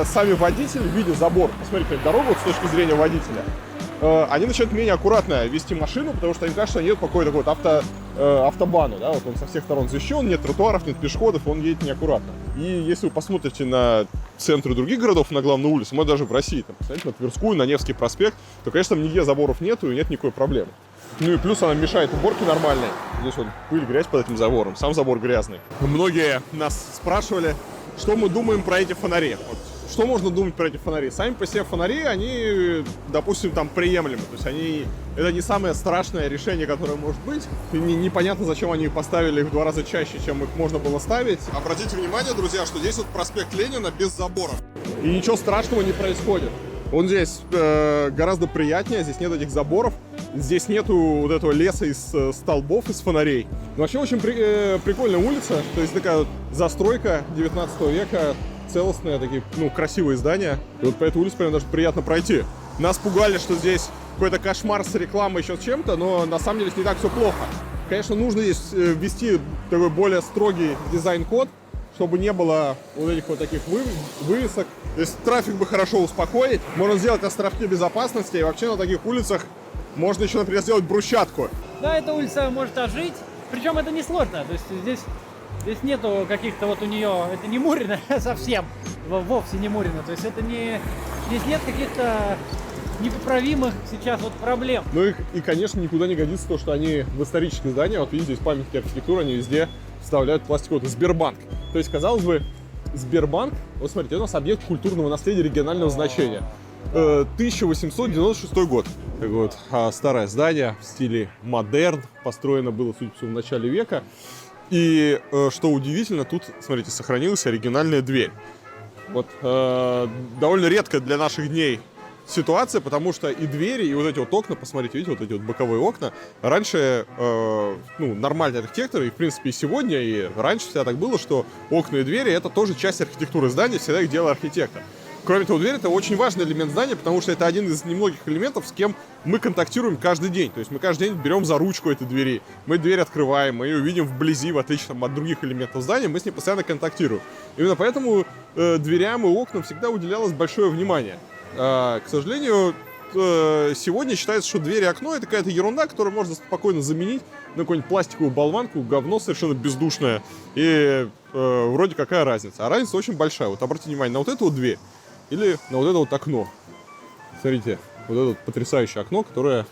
сами водители, видя забор, посмотрите, дорогу вот, с точки зрения водителя, они начинают менее аккуратно вести машину, потому что им кажется, что нет какой-то вот автобана, да, вот он со всех сторон защищен, нет тротуаров, нет пешеходов, он едет неаккуратно. И если вы посмотрите на центры других городов, на главную улицу, мы даже в России, там, посмотрите, на Тверскую, на Невский проспект, то, конечно, там нигде заборов нету и нет никакой проблемы. Ну и плюс она мешает уборке нормальной. Здесь вот пыль, грязь под этим забором, сам забор грязный. Многие нас спрашивали, что мы думаем про эти фонари. Вот. Что можно думать про эти фонари? Сами по себе фонари, они, допустим, там приемлемы. То есть это не самое страшное решение, которое может быть. И непонятно, зачем они поставили их в 2 раза чаще, чем их можно было ставить. Обратите внимание, друзья, что здесь вот проспект Ленина без заборов. И ничего страшного не происходит. Он здесь гораздо приятнее, здесь нет этих заборов. Здесь нету вот этого леса из столбов, из фонарей. Но вообще очень прикольная улица. То есть такая вот застройка 19 века. Целостные, такие, ну, красивые здания. И вот по этой улице прям даже приятно пройти. Нас пугали, что здесь какой-то кошмар с рекламой, еще с чем-то, но на самом деле здесь не так все плохо. Конечно, нужно здесь ввести такой более строгий дизайн-код, чтобы не было вот этих вот таких вывесок. Здесь трафик бы хорошо успокоить. Можно сделать островки безопасности. И вообще на таких улицах можно еще, например, сделать брусчатку. Да, эта улица может ожить. Причем это не сложно. То есть здесь нету каких-то вот у нее, это не Мурино совсем, вовсе не Мурино. То есть это не, здесь нет каких-то непоправимых сейчас вот проблем. Ну и, конечно, никуда не годится то, что они в исторические здания, вот видите, здесь памятники архитектуры, они везде вставляют пластиковый. Вот Сбербанк. То есть, казалось бы, Сбербанк, вот смотрите, у нас объект культурного наследия регионального значения. 1896 год. Так вот, старое здание в стиле модерн, построено было, судя по всему, в начале века. И что удивительно, тут, смотрите, сохранилась оригинальная дверь. Вот довольно редко для наших дней ситуация, потому что и двери, и вот эти вот окна, посмотрите, видите, вот эти вот боковые окна, раньше, нормальные архитекторы, и в принципе и сегодня, и раньше всегда так было, что окна и двери — это тоже часть архитектуры здания, всегда их делал архитектор. Кроме того, дверь — это очень важный элемент здания, потому что это один из немногих элементов, с кем мы контактируем каждый день. То есть мы каждый день берем за ручку этой двери, мы дверь открываем, мы ее видим вблизи, в отличие от других элементов здания, мы с ней постоянно контактируем. Именно поэтому дверям и окнам всегда уделялось большое внимание. К сожалению, сегодня считается, что дверь и окно — это какая-то ерунда, которую можно спокойно заменить на какую-нибудь пластиковую болванку, говно совершенно бездушное. И вроде какая разница. А разница очень большая. Вот обратите внимание на вот эту вот дверь или на вот это вот окно. Смотрите, вот это вот потрясающее окно, которое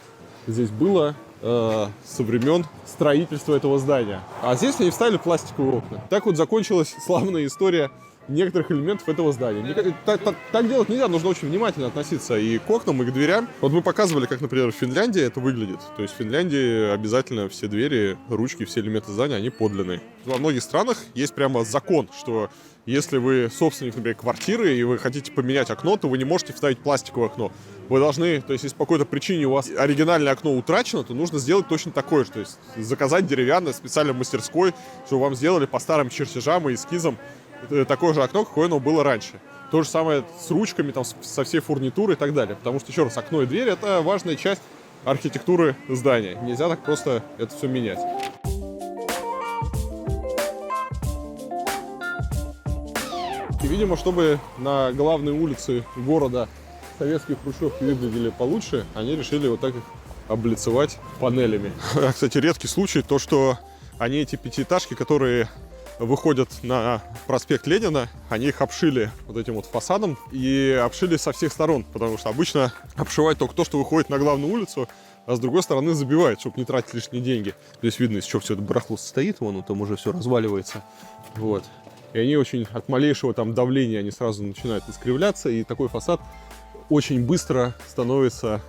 здесь было со времен строительства этого здания. А здесь они вставили пластиковые окна. Так вот закончилась славная история некоторых элементов этого здания. Так делать нельзя, нужно очень внимательно относиться и к окнам, и к дверям. Вот мы показывали, как, например, в Финляндии это выглядит. То есть в Финляндии обязательно все двери, ручки, все элементы здания, они подлинные. Во многих странах есть прямо закон, что если вы собственник, например, квартиры, и вы хотите поменять окно, то вы не можете вставить пластиковое окно. Вы должны, то есть если по какой-то причине у вас оригинальное окно утрачено, то нужно сделать точно такое же. То есть заказать деревянное специально в мастерской, чтобы вам сделали по старым чертежам и эскизам такое же окно, какое оно было раньше. То же самое с ручками, там, со всей фурнитурой и так далее. Потому что, еще раз, окно и дверь — это важная часть архитектуры здания. Нельзя так просто это все менять. И, видимо, чтобы на главной улице города советские хрущевки выглядели получше, они решили вот так их облицевать панелями. Кстати, редкий случай то, что они, эти пятиэтажки, которые выходят на проспект Ленина, они их обшили вот этим вот фасадом и обшили со всех сторон, потому что обычно обшивают только то, что выходит на главную улицу, а с другой стороны забивают, чтобы не тратить лишние деньги. Здесь видно, из чего все это барахло состоит, вон там уже все разваливается. Вот. и они очень от малейшего там давления они сразу начинают искривляться, и такой фасад очень быстро становится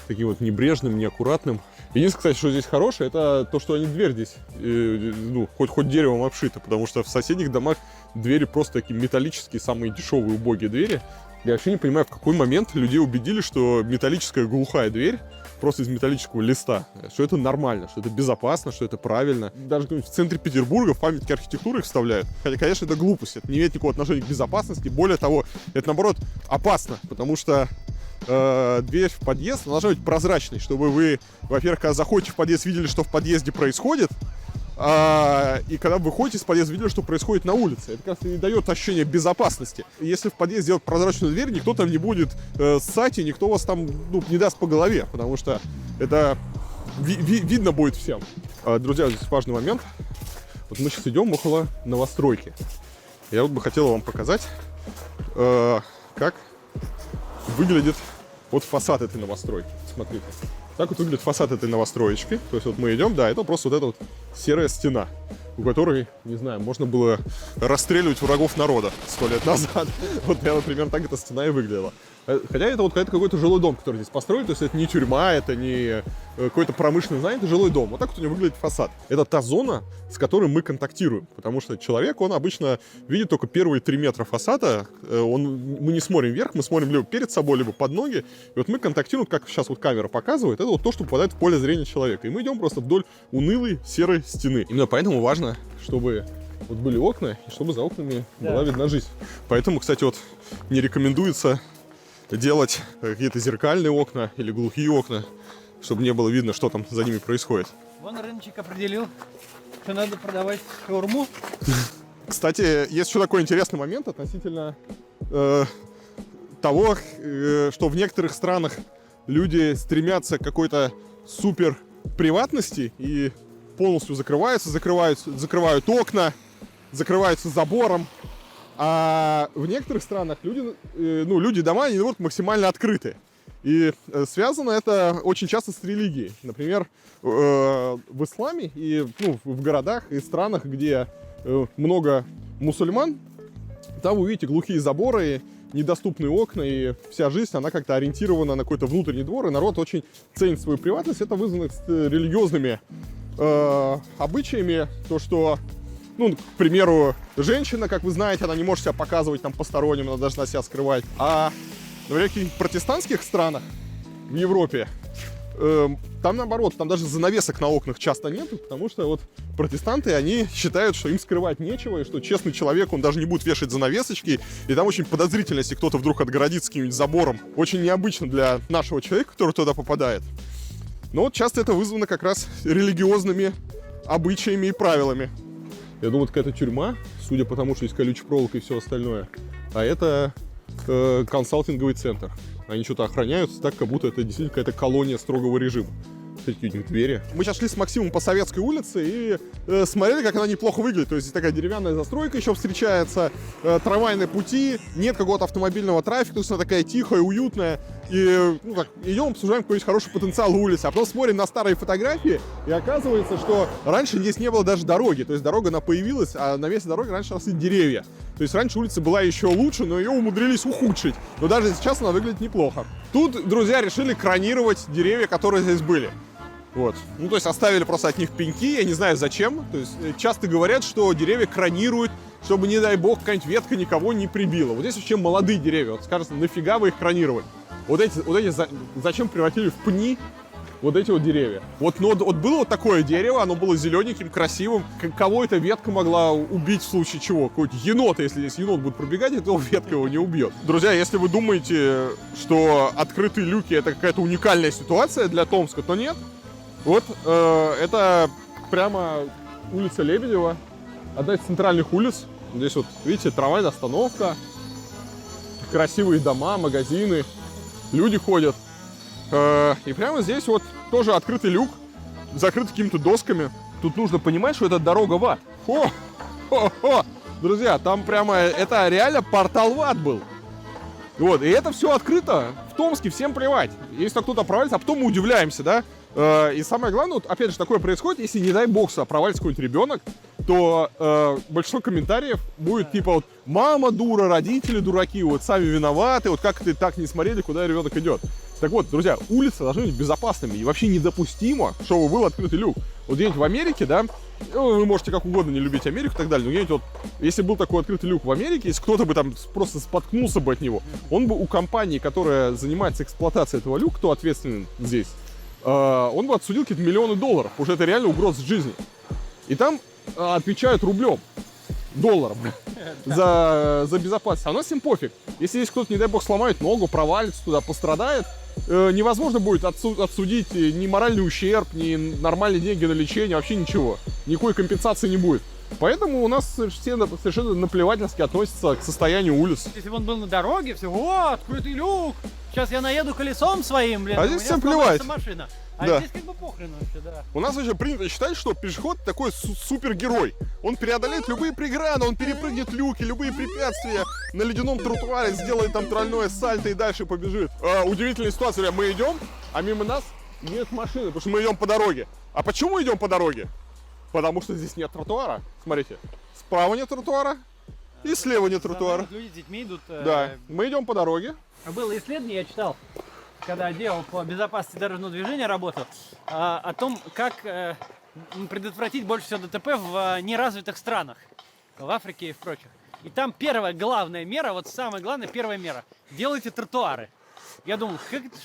таким вот небрежным, неаккуратным. Единственное, кстати, что здесь хорошее, это то, что дверь здесь, ну, хоть деревом обшита, потому что в соседних домах двери просто такие металлические, самые дешевые, убогие двери. Я вообще не понимаю, в какой момент людей убедили, что металлическая глухая дверь просто из металлического листа, что это нормально, что это безопасно, что это правильно. Даже в центре Петербурга в памятники архитектуры их вставляют. Хотя, конечно, это глупость, это не имеет никакого отношения к безопасности. Более того, это, наоборот, опасно, потому что дверь в подъезд должна быть прозрачной, чтобы вы, во-первых, когда заходите в подъезд, видели, что в подъезде происходит, и когда вы выходите из подъезда, видели, что происходит на улице. Это как раз и дает ощущение безопасности. Если в подъезд сделать прозрачную дверь, никто там не будет ссать, и никто вас там не даст по голове, потому что это видно будет всем. Друзья, здесь важный момент. Вот мы сейчас идем около новостройки. Я вот бы хотел вам показать, как выглядит вот фасад этой новостройки. Смотрите. Так вот выглядит фасад этой новостроечки. То есть вот мы идем, да, это просто вот эта вот серая стена, у которой, не знаю, можно было расстреливать врагов народа 100 лет назад. Вот прямо примерно так эта стена и выглядела. Хотя это вот какой-то жилой дом, который здесь построили, то есть это не тюрьма, это не какой-то промышленный здание, это жилой дом. Вот так вот у него выглядит фасад. Это та зона, с которой мы контактируем, потому что человек, он обычно видит только первые 3 метра фасада, мы не смотрим вверх, мы смотрим либо перед собой, либо под ноги, и вот мы контактируем, как сейчас вот камера показывает, это вот то, что попадает в поле зрения человека. И мы идем просто вдоль унылой серой стены. Именно поэтому важно, чтобы вот были окна, и чтобы за окнами была видна жизнь. Поэтому, кстати, вот не рекомендуется делать какие-то зеркальные окна или глухие окна, чтобы не было видно, что там за ними происходит. Вон рыночек определил, что надо продавать шаурму. Кстати, есть еще такой интересный момент относительно того, что в некоторых странах люди стремятся к какой-то супер приватности и полностью закрывают окна, закрываются забором. А в некоторых странах люди дома, они наоборот максимально открыты. И связано это очень часто с религией. Например, в исламе и в городах и странах, где много мусульман, там вы увидите глухие заборы, недоступные окна, и вся жизнь, она как-то ориентирована на какой-то внутренний двор, и народ очень ценит свою приватность. Это вызвано религиозными обычаями, то, что к примеру, женщина, как вы знаете, она не может себя показывать там посторонним, она должна себя скрывать. А в каких-то протестантских странах в Европе там наоборот, там даже занавесок на окнах часто нету, потому что вот протестанты, они считают, что им скрывать нечего, и что честный человек, он даже не будет вешать занавесочки, и там очень подозрительно, если кто-то вдруг отгородится каким-нибудь забором. Очень необычно для нашего человека, который туда попадает. Но вот часто это вызвано как раз религиозными обычаями и правилами. Я думаю, это какая-то тюрьма, судя по тому, что есть колючая проволока и все остальное. А это консалтинговый центр. Они что-то охраняются так, как будто это действительно какая-то колония строгого режима. Такие двери. Мы сейчас шли с Максимом по Советской улице и смотрели, как она неплохо выглядит. То есть здесь такая деревянная застройка еще встречается, трамвайные пути, нет какого-то автомобильного трафика, то есть она такая тихая, уютная. И идем, обсуждаем какой-нибудь хороший потенциал улицы, а потом смотрим на старые фотографии, и оказывается, что раньше здесь не было даже дороги. То есть дорога, она появилась, а на месте дороги раньше росли деревья. То есть раньше улица была еще лучше, но ее умудрились ухудшить. Но даже сейчас она выглядит неплохо. Тут, друзья, решили кронировать деревья, которые здесь были. Вот. То есть оставили просто от них пеньки, я не знаю зачем. То есть часто говорят, что деревья кронируют, чтобы, не дай бог, какая-нибудь ветка никого не прибила. Вот здесь вообще молодые деревья. Вот скажется, нафига вы их кронировали? Вот эти зачем превратили в пни вот эти вот деревья? Вот было вот такое дерево, оно было зелененьким, красивым. Кого эта ветка могла убить в случае чего? Какой-то енота, если здесь енот будет пробегать, то ветка его не убьет. Друзья, если вы думаете, что открытые люки — это какая-то уникальная ситуация для Томска, то нет. Вот это прямо улица Лебедева, одна из центральных улиц. Здесь вот, видите, трамвайная остановка, красивые дома, магазины, люди ходят. И прямо здесь вот тоже открытый люк, закрыт какими-то досками. Тут нужно понимать, что это дорога в ад. Друзья, там прямо, это реально портал в ад был. Вот, и это все открыто. В Томске всем плевать. Если кто-то провалится, а потом мы удивляемся, да? И самое главное, вот, опять же, такое происходит, если, не дай бог, провалится какой-нибудь ребенок, то большинство комментариев будет типа вот мама дура, родители дураки, вот сами виноваты, вот как ты так не смотрели, куда ребенок идет. Так вот, друзья, улицы должны быть безопасными, и вообще недопустимо, чтобы был открытый люк. Вот где-нибудь в Америке, да, ну, вы можете как угодно не любить Америку и так далее, но где-нибудь вот, если был такой открытый люк в Америке, если кто-то бы там просто споткнулся бы от него, он бы у компании, которая занимается эксплуатацией этого люка, кто ответственен здесь, он бы отсудил какие-то миллионы долларов, потому что это реально угроза жизни. И там отвечают рублем, долларом за безопасность. А у нас им пофиг. Если здесь кто-то, не дай бог, сломает ногу, провалится туда, пострадает, невозможно будет отсудить ни моральный ущерб, ни нормальные деньги на лечение, вообще ничего. Никакой компенсации не будет. Поэтому у нас все совершенно наплевательски относятся к состоянию улиц. Если бы он был на дороге, все, о, открытый люк, сейчас я наеду колесом своим, блин, А у здесь меня всем плевать. сломается машина. А Да. здесь как бы похрен вообще, да. У нас вообще принято считать, что пешеход такой супергерой. Он преодолеет любые преграды, он перепрыгнет люки, любые препятствия на ледяном тротуаре, сделает там тройное сальто и дальше побежит. Удивительная ситуация, мы идем, а мимо нас нет машины, потому что мы идем по дороге. А почему идем по дороге? Потому что здесь нет тротуара. Смотрите, справа нет тротуара и слева нет тротуара. Люди с детьми идут. Да, мы идем по дороге. Было исследование, я читал, когда делал по безопасности дорожного движения, работал, о том, как предотвратить больше всего ДТП в неразвитых странах, в Африке и в прочих. И там первая главная мера, вот самая главная первая мера, делайте тротуары. Я думал, как это,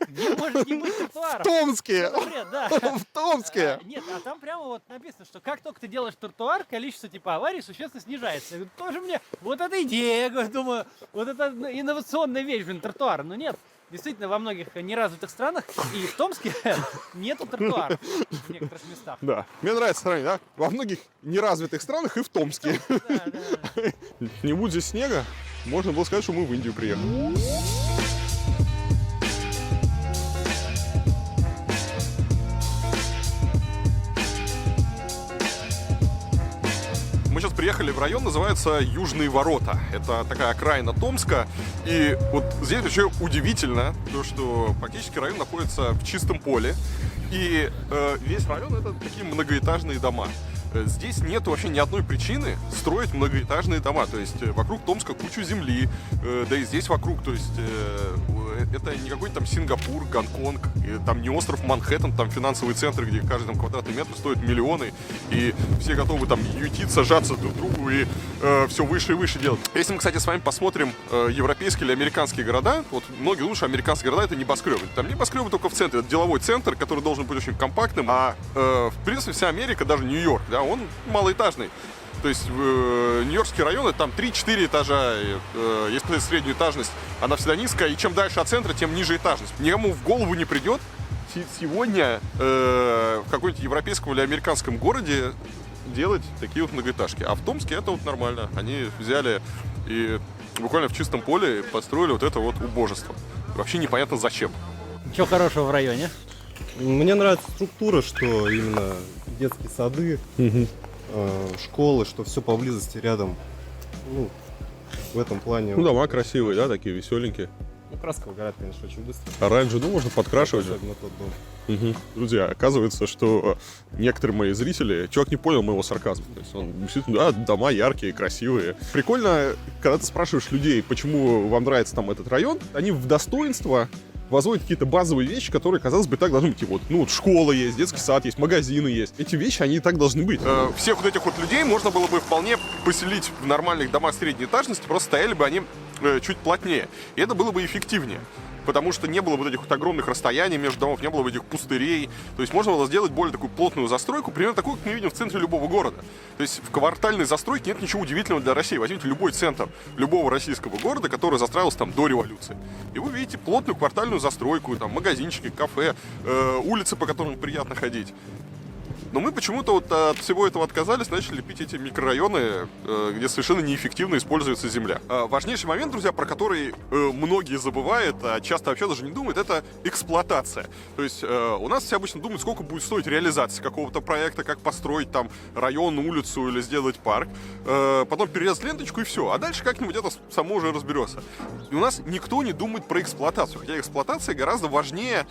где может не быть тротуаров? В Томске! Бред, да. В Томске! Нет, а там прямо вот написано, что как только ты делаешь тротуар, количество типа аварий существенно снижается. Я говорю, тоже мне, вот эта идея, я думаю, вот это инновационная вещь, блин, тротуар. Но нет, действительно, во многих неразвитых странах и в Томске нету тротуаров в некоторых местах. Да, мне нравится сравнение, да? Во многих неразвитых странах и в Томске. Не будь здесь снега, можно было сказать, что мы в Индию приехали. Мы сейчас приехали в район, называется Южные ворота. Это такая окраина Томска. И вот здесь еще удивительно, то, что практически район находится в чистом поле. И весь район это такие многоэтажные дома. Здесь нет вообще ни одной причины строить многоэтажные дома. То есть вокруг Томска кучу земли, да и здесь вокруг, то есть это не какой-то там Сингапур, Гонконг, там не остров Манхэттен, там финансовый центр, где каждый там квадратный метр стоит миллионы, и все готовы там ютиться, сжаться друг к другу и все выше и выше делать. Если мы, кстати, с вами посмотрим европейские или американские города, вот многие думают, что американские города это небоскребы. Там небоскребы только в центре, это деловой центр, который должен быть очень компактным, а в принципе вся Америка, даже Нью-Йорк, да, он малоэтажный. То есть нью-йоркские районы, там 3-4 этажа, если посмотреть среднюю этажность, она всегда низкая, и чем дальше от центра, тем ниже этажность. Никому в голову не придет сегодня в каком-нибудь европейском или американском городе делать такие вот многоэтажки. А в Томске это вот нормально. Они взяли и буквально в чистом поле построили вот это вот убожество. Вообще непонятно зачем. Что хорошего в районе? Мне нравится структура, что именно детские сады, школы, что все поблизости рядом. Ну, в этом плане. Ну, дома красивые, да, такие веселенькие. Ну, краска выгорает, конечно, очень быстро. Оранжевый, ну, можно подкрашивать. Особенно тот дом. Друзья, оказывается, что некоторые мои зрители, человек не понял моего сарказма. То есть он действительно, да, дома яркие, красивые. Прикольно, когда ты спрашиваешь людей, почему вам нравится там этот район, они в достоинство возводят какие-то базовые вещи, которые, казалось бы, так должны быть. Вот, ну, вот школа есть, детский сад есть, магазины есть. Эти вещи, они и так должны быть. Всех вот этих вот людей можно было бы вполне поселить в нормальных домах средней этажности, просто стояли бы они чуть плотнее. И это было бы эффективнее. Потому что не было вот этих вот огромных расстояний между домов, не было бы этих пустырей. То есть можно было сделать более такую плотную застройку, примерно такую, как мы видим в центре любого города. То есть в квартальной застройке нет ничего удивительного для России. Возьмите любой центр любого российского города, который застраивался там до революции. И вы видите плотную квартальную застройку, там магазинчики, кафе, улицы, по которым приятно ходить. Но мы почему-то вот от всего этого отказались, начали лепить эти микрорайоны, где совершенно неэффективно используется земля. Важнейший момент, друзья, про который многие забывают, а часто вообще даже не думают, это эксплуатация. То есть у нас все обычно думают, сколько будет стоить реализация какого-то проекта, как построить там район, улицу или сделать парк, потом перерезать ленточку и все. А дальше как-нибудь это само уже разберется. И у нас никто не думает про эксплуатацию, хотя эксплуатация гораздо важнее,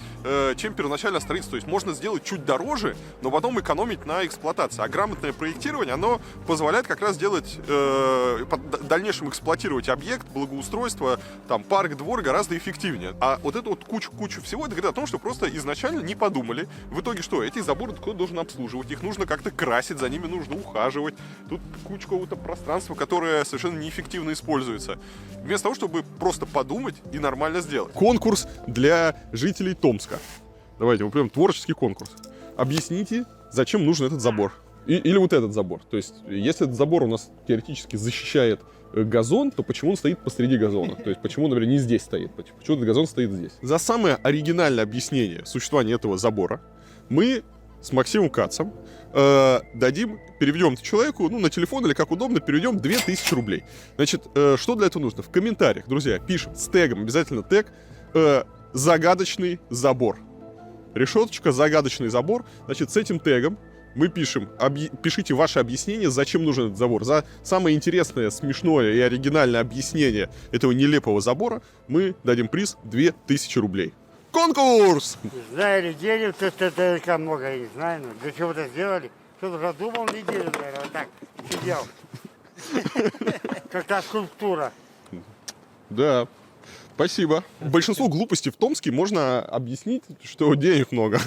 чем первоначальное строительство. То есть можно сделать чуть дороже, но потом экономить на эксплуатации. А грамотное проектирование, оно позволяет как раз делать, в дальнейшем эксплуатировать объект, благоустройство, там, парк, двор гораздо эффективнее. А вот эту вот кучу всего, это говорит о том, что просто изначально не подумали. В итоге что? Эти заборы кто должен обслуживать? Их нужно как-то красить, за ними нужно ухаживать. Тут куча какого-то пространства, которое совершенно неэффективно используется. Вместо того, чтобы просто подумать и нормально сделать. Конкурс для жителей Томска. Давайте, вот прям творческий конкурс. Объясните, зачем нужен этот забор. Или вот этот забор. То есть, если этот забор у нас теоретически защищает газон, то почему он стоит посреди газона? То есть, почему, например, не здесь стоит? Почему этот газон стоит здесь? За самое оригинальное объяснение существования этого забора мы с Максимом Кацем переведем человеку, на телефон или как удобно, переведем 2000 рублей. Значит, что для этого нужно? В комментариях, друзья, пишем с тегом, обязательно тег, загадочный забор. Решеточка, загадочный забор. Значит, с этим тегом мы пишем, пишите ваше объяснение, зачем нужен этот забор. За самое интересное, смешное и оригинальное объяснение этого нелепого забора мы дадим приз 2000 рублей. Конкурс! Знаю ли денег, это много, я не знаю, но для чего это сделали? Кто-то задумал неделю, наверное, вот так сидел. Как та скульптура. Да, спасибо. Большинство глупостей в Томске можно объяснить, что денег много.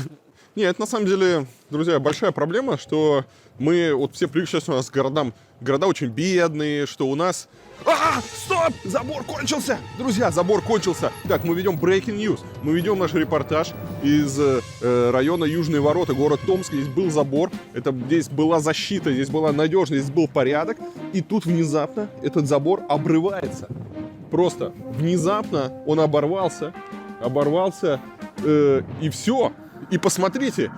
Нет, на самом деле, друзья, большая проблема, что мы вот все привыкли сейчас у нас к городам. Города очень бедные, что у нас... Стоп! Забор кончился! Друзья, забор кончился. Так, мы ведем breaking news. Мы ведем наш репортаж из района Южные Ворота, город Томск. Здесь был забор, здесь была защита, здесь была надежность, здесь был порядок. И тут внезапно этот забор обрывается. Просто внезапно он оборвался, и все. И посмотрите,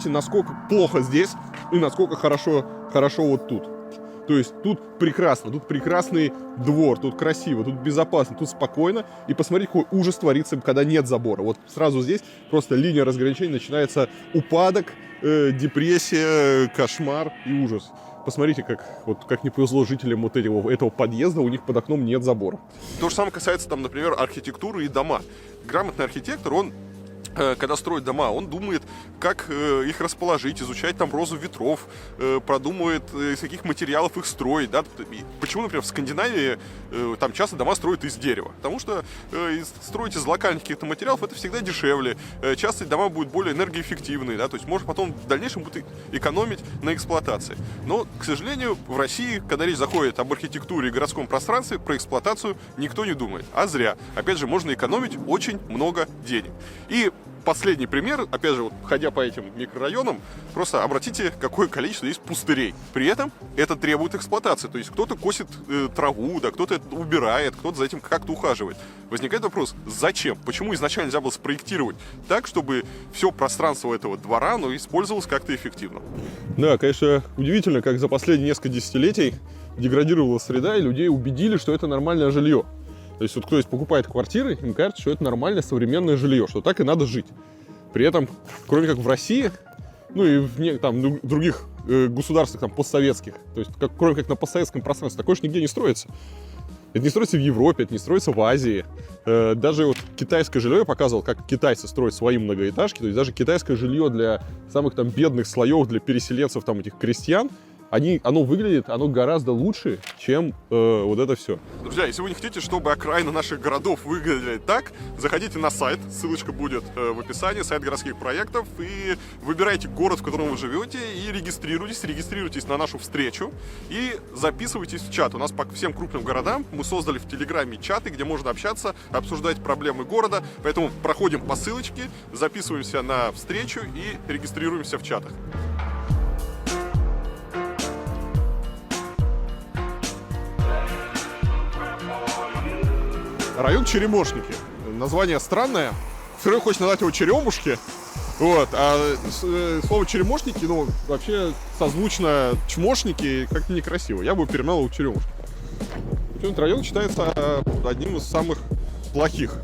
насколько плохо здесь и насколько хорошо вот тут. То есть тут прекрасно, тут прекрасный двор, тут красиво, тут безопасно, тут спокойно. И посмотрите, какой ужас творится, когда нет забора. Вот сразу здесь просто линия разграничения, начинается упадок, депрессия, кошмар и ужас. Посмотрите, как не повезло жителям вот этого подъезда, у них под окном нет забора. То же самое касается, там, например, архитектуры и дома. Грамотный архитектор, он, когда строит дома, он думает, как их расположить, изучает там розу ветров, продумывает, из каких материалов их строить. Да? Почему, например, в Скандинавии там часто дома строят из дерева? Потому что строить из локальных каких-то материалов это всегда дешевле. Часто дома будут более энергоэффективные, да? То есть можно потом в дальнейшем будет экономить на эксплуатации. Но, к сожалению, в России, когда речь заходит об архитектуре и городском пространстве, про эксплуатацию никто не думает. А зря. Опять же, можно экономить очень много денег. И последний пример, опять же, вот, ходя по этим микрорайонам, просто обратите, какое количество есть пустырей. При этом это требует эксплуатации. То есть кто-то косит траву, да, кто-то это убирает, кто-то за этим как-то ухаживает. Возникает вопрос, зачем? Почему изначально нельзя было спроектировать так, чтобы все пространство этого двора, использовалось как-то эффективно? Да, конечно, удивительно, как за последние несколько десятилетий деградировала среда, и людей убедили, что это нормальное жилье. То есть вот кто здесь покупает квартиры, им кажется, что это нормальное современное жилье, что так и надо жить. При этом, кроме как в России, и в других государствах там, постсоветских, то есть кроме как на постсоветском пространстве, такое же нигде не строится. Это не строится в Европе, это не строится в Азии. Даже вот китайское жилье я показывал, как китайцы строят свои многоэтажки, то есть даже китайское жилье для самых там бедных слоев, для переселенцев, там этих крестьян, оно выглядит, оно гораздо лучше, чем вот это все. Друзья, если вы не хотите, чтобы окраины наших городов выглядели так, заходите на сайт, ссылочка будет в описании, сайт городских проектов, и выбирайте город, в котором вы живете, и регистрируйтесь на нашу встречу, и записывайтесь в чат. У нас по всем крупным городам мы создали в Телеграме чаты, где можно общаться, обсуждать проблемы города, поэтому проходим по ссылочке, записываемся на встречу и регистрируемся в чатах. Район Черемошники. Название странное. Все равно хочется назвать его Черемушки. Вот. А слово Черемошники, вообще созвучно чмошники, как-то некрасиво. Я бы переименовал его Черемушки. Этот район считается одним из самых плохих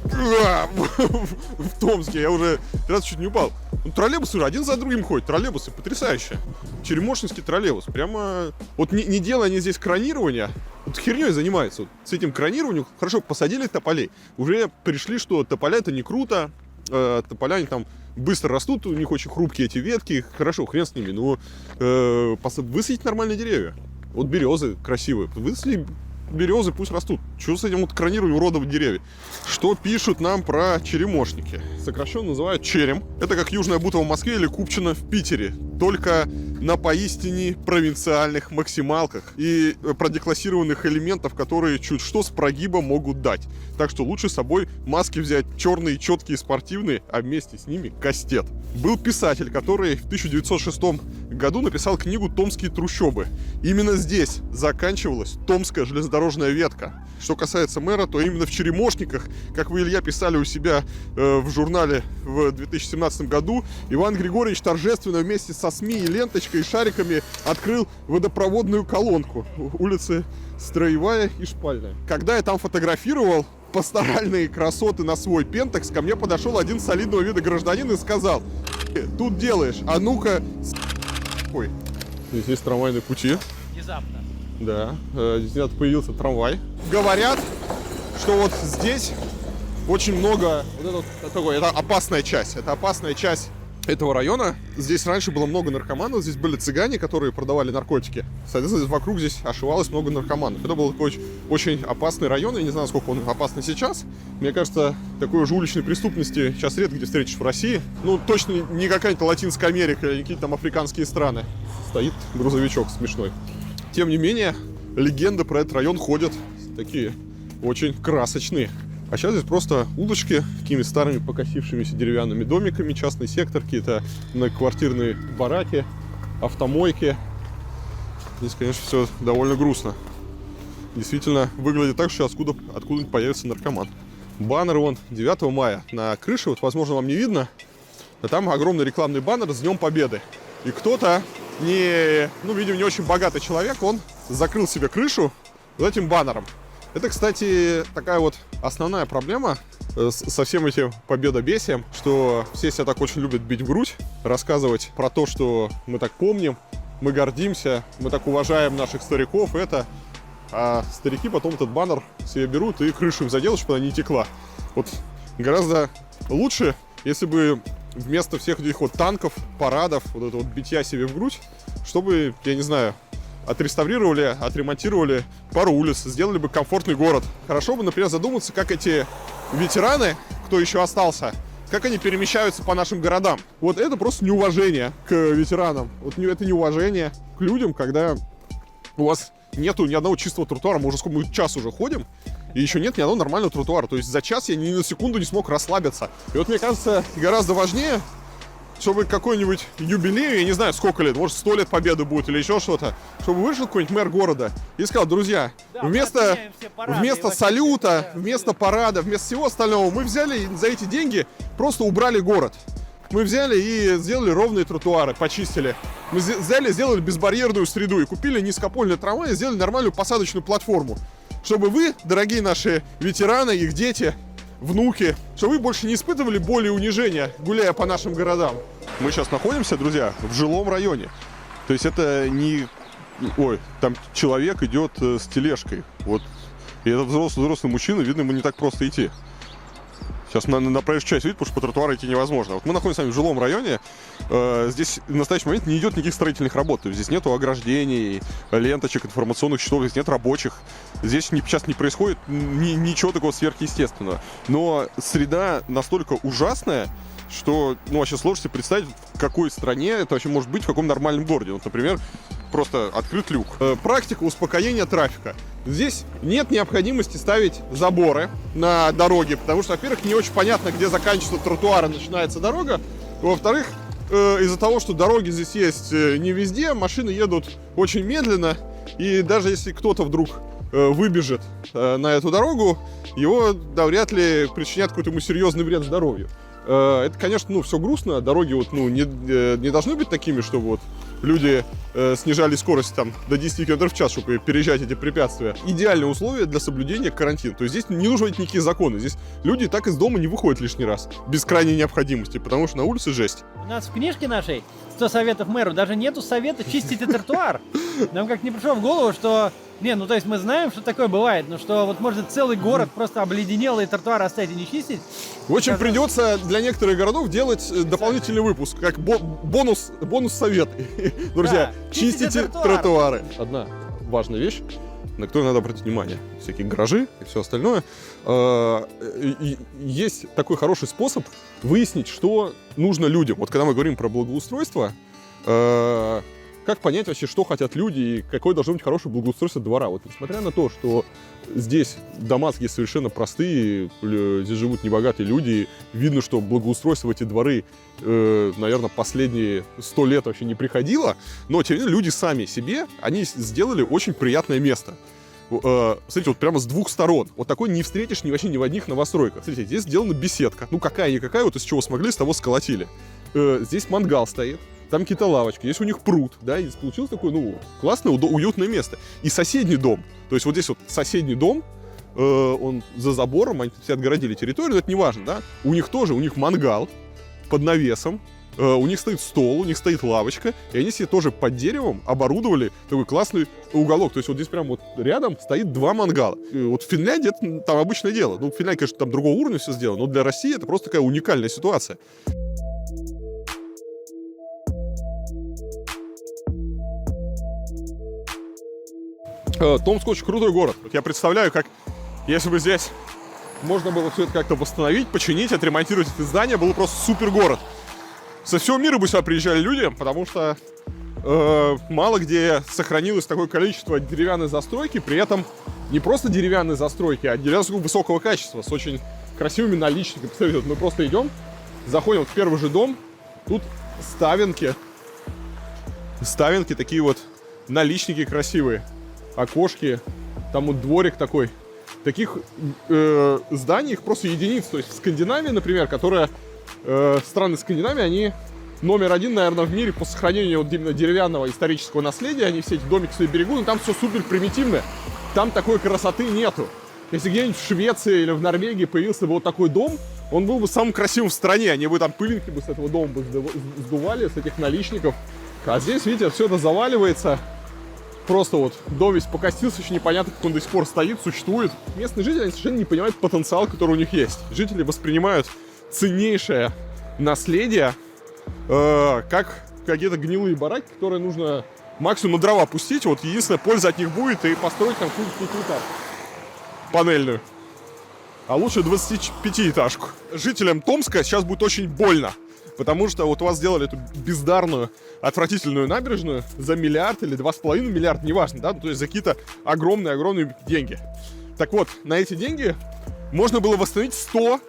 в Томске. Я уже раз чуть не упал. Троллейбусы уже один за другим ходят. Троллейбусы потрясающе. Черемошинский троллейбус. Прямо... Вот не делая они здесь кронирования, вот херней занимаются. Вот с этим кронированием хорошо посадили тополей. Уже пришли, что тополя это не круто. тополя, они там быстро растут, у них очень хрупкие эти ветки, хорошо, хрен с ними, но высадить нормальные деревья. Вот березы красивые, высадили березы, пусть растут. Чего с этим вот кронировать уродовать деревья? Что пишут нам про черемошники? Сокращенно называют черем. Это как Южная Бутова в Москве или Купчино в Питере. Только на поистине провинциальных максималках и продеклассированных элементов, которые чуть что с прогибом могут дать. Так что лучше с собой маски взять черные, четкие, спортивные, а вместе с ними кастет. Был писатель, который в 1906 году написал книгу «Томские трущобы». Именно здесь заканчивалась Томская железнодорожная ветка. Что касается мэра, то именно в Черемошниках, как вы, Илья, писали у себя в журнале в 2017 году, Иван Григорьевич торжественно вместе со СМИ и ленточкой и шариками открыл водопроводную колонку. Улицы Строевая и Шпальная. Когда я там фотографировал пасторальные красоты на свой пентекс, ко мне подошел один солидного вида гражданин и сказал: тут делаешь, а ну-ка Ой. Здесь есть трамвайные пути. Внезапно. Да, здесь недавно появился трамвай. Говорят, что вот здесь очень много, это опасная часть, этого района. Здесь раньше было много наркоманов, здесь были цыгане, которые продавали наркотики. Соответственно, вокруг здесь ошивалось много наркоманов. Это был такой очень опасный район, я не знаю, сколько он опасный сейчас. Мне кажется, такой же уличной преступности сейчас редко где встретишь в России. Ну, точно не какая-нибудь Латинская Америка или какие-то там африканские страны. Стоит грузовичок смешной. Тем не менее, легенды про этот район ходят такие очень красочные. А сейчас здесь просто улочки, такими старыми покосившимися деревянными домиками, частный сектор, какие-то многоквартирные бараки, автомойки. Здесь, конечно, все довольно грустно. Действительно, выглядит так, что откуда-нибудь появится наркоман. Баннер вон 9 мая на крыше, вот, возможно, вам не видно, но там огромный рекламный баннер с Днем Победы. И кто-то, видимо, не очень богатый человек, он закрыл себе крышу вот этим баннером. Это, кстати, такая вот основная проблема со всем этим победобесием, что все себя так очень любят бить в грудь, рассказывать про то, что мы так помним, мы гордимся, мы так уважаем наших стариков, а старики потом этот баннер себе берут и крышу им заделают, чтобы она не текла. Вот гораздо лучше, если бы вместо всех этих вот танков, парадов, вот этого вот битья себе в грудь, чтобы, я не знаю, отреставрировали, отремонтировали пару улиц, сделали бы комфортный город. Хорошо бы, например, задуматься, как эти ветераны, кто еще остался, как они перемещаются по нашим городам. Вот это просто неуважение к ветеранам. Вот это неуважение к людям, когда у вас нету ни одного чистого тротуара. Мы час уже ходим, и еще нет ни одного нормального тротуара. То есть за час я ни на секунду не смог расслабиться. И вот мне кажется, гораздо важнее, чтобы какой-нибудь юбилей, я не знаю, сколько лет, может, 100 лет победы будет или еще что-то, чтобы вышел какой-нибудь мэр города и сказал: друзья, вместо салюта, вместо парада, вместо всего остального, мы взяли за эти деньги, просто убрали город. Мы взяли и сделали ровные тротуары, почистили. Мы взяли, сделали безбарьерную среду и купили низкопольный трамвай и сделали нормальную посадочную платформу. Чтобы вы, дорогие наши ветераны, их дети, внуки, чтобы вы больше не испытывали боли и унижения, гуляя по нашим городам. Мы сейчас находимся, друзья, в жилом районе. То есть это не... Ой, там человек идет с тележкой. Вот. И этот взрослый мужчина, видно, ему не так просто идти. Сейчас на проезжую часть видит, потому что по тротуару идти невозможно. Вот мы находимся с вами в жилом районе. Здесь в настоящий момент не идет никаких строительных работ. То есть здесь нету ограждений, ленточек, информационных щитов, здесь нет рабочих. Здесь сейчас не происходит ничего такого сверхъестественного. Но среда настолько ужасная, что вообще сложно себе представить, в какой стране это вообще может быть, в каком нормальном городе. Вот, например, просто открыт люк. Практика успокоения трафика. Здесь нет необходимости ставить заборы на дороге, потому что, во-первых, не очень понятно, где заканчивается тротуар и начинается дорога. Во-вторых, из-за того, что дороги здесь есть не везде, машины едут очень медленно, и даже если кто-то вдруг выбежит на эту дорогу, его вряд ли причинят какой-то ему серьезный вред здоровью. Это, конечно, все грустно. Дороги не должны быть такими, чтобы люди снижали скорость до 10 км в час, чтобы переезжать эти препятствия. Идеальные условия для соблюдения карантина. То есть здесь не нужны никакие законы. Здесь люди так из дома не выходят лишний раз, без крайней необходимости, потому что на улице жесть. У нас в книжке нашей 100 советов мэру даже нету совета чистить тротуар. Нам как не пришло в голову, что Не, ну то есть мы знаем, что такое бывает, но что вот может целый город просто обледенелый тротуар оставить и не чистить. В общем, Оказывается- придется для некоторых городов делать дополнительный выпуск, как бонус совет. Друзья, Да, чистите чистите тротуары. тротуары. Одна важная вещь, на которую надо обратить внимание. Всякие гаражи и все остальное. Есть такой хороший способ выяснить, что нужно людям. Вот когда мы говорим про благоустройство, как понять вообще, что хотят люди и какое должно быть хорошее благоустройство двора. Вот несмотря на то, что здесь дома здесь совершенно простые, здесь живут небогатые люди, видно, что благоустройство в эти дворы, наверное, последние 100 лет вообще не приходило, но тем не менее люди сами себе, они сделали очень приятное место. Смотрите, вот прямо с двух сторон. Вот такой не встретишь вообще ни в одних новостройках. Смотрите, здесь сделана беседка. Ну, какая-никакая, вот из чего смогли, с того сколотили. Здесь мангал стоит. Там какие-то лавочки, здесь у них пруд, да, и получилось такое, ну, классное, уютное место. И соседний дом, то есть вот здесь вот соседний дом, он за забором, они все отгородили территорию, но это не важно, да, у них мангал под навесом, у них стоит стол, у них стоит лавочка, и они себе тоже под деревом оборудовали такой классный уголок, то есть вот здесь прям вот рядом стоит 2 мангала. И вот в Финляндии это там обычное дело, ну, в Финляндии, конечно, там другого уровня все сделано, но для России это просто такая уникальная ситуация. Томск очень крутой город. Вот я представляю, как если бы здесь можно было все это как-то восстановить, починить, отремонтировать эти здания, был просто супер город. Со всего мира бы сюда приезжали люди, потому что мало где сохранилось такое количество деревянной застройки, при этом не просто деревянной застройки, а деревянной высокого качества, с очень красивыми наличниками. Посмотрите, вот мы просто идем, заходим в первый же дом, тут ставинки такие вот, наличники красивые. Окошки, там вот дворик такой. Таких зданий, их просто единицы. То есть в Скандинавии, например, страны Скандинавии, они номер 1, наверное, в мире по сохранению вот именно деревянного исторического наследия. Они все эти домики себе берегут, но там все супер примитивно. Там такой красоты нету. Если где-нибудь в Швеции или в Норвегии появился бы вот такой дом, он был бы самым красивым в стране. Они бы там пылинки бы с этого дома бы сдували, с этих наличников. А здесь, видите, все это заваливается. Просто вот дом весь покосился, еще непонятно, как он до сих пор стоит, существует. Местные жители, они совершенно не понимают потенциал, который у них есть. Жители воспринимают ценнейшее наследие как какие-то гнилые бараки, которые нужно максимум на дрова пустить. Вот единственная польза от них будет и построить там какую-нибудь этаж панельную. А лучше 25-этажку. Жителям Томска сейчас будет очень больно. Потому что вот у вас сделали эту бездарную, отвратительную набережную за миллиард или 2,5 миллиарда, неважно, да, то есть за какие-то огромные деньги. Так вот, на эти деньги можно было восстановить 100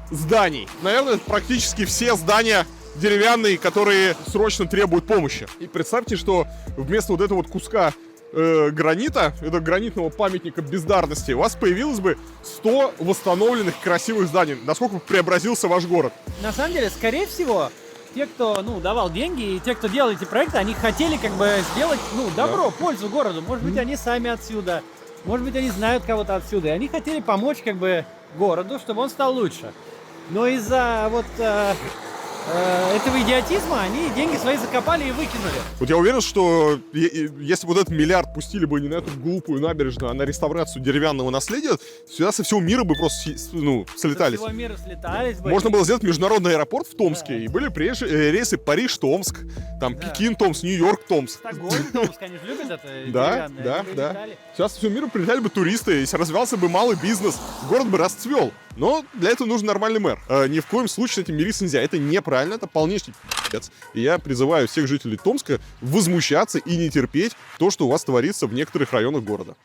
зданий. Наверное, практически все здания деревянные, которые срочно требуют помощи. И представьте, что вместо вот этого вот куска гранита, этого гранитного памятника бездарности, у вас появилось бы 100 восстановленных красивых зданий. Насколько преобразился ваш город? На самом деле, скорее всего, те, кто, давал деньги, и те, кто делал эти проекты, они хотели как бы сделать, добро, пользу городу. Может быть, они сами отсюда, может быть, они знают кого-то отсюда, и они хотели помочь как бы городу, чтобы он стал лучше. Но из-за вот этого идиотизма они деньги свои закопали и выкинули. Вот я уверен, что если вот этот миллиард пустили бы не на эту глупую набережную, а на реставрацию деревянного наследия, сюда со всего мира бы просто слетались. Со всего мира слетались бы. Можно было сделать международный аэропорт в Томске, и были рейсы Париж-Томск, там Пекин-Томск, Нью-Йорк-Томск. Стокгольм-Томск, они же любят это Да. деревянное. Сейчас со всего мира прилетали бы туристы, если развивался бы малый бизнес, город бы расцвел. Но для этого нужен нормальный мэр. Ни в коем случае с этим мириться нельзя. Это неправильно, это полнейший пи***ц. И я призываю всех жителей Томска возмущаться и не терпеть то, что у вас творится в некоторых районах города.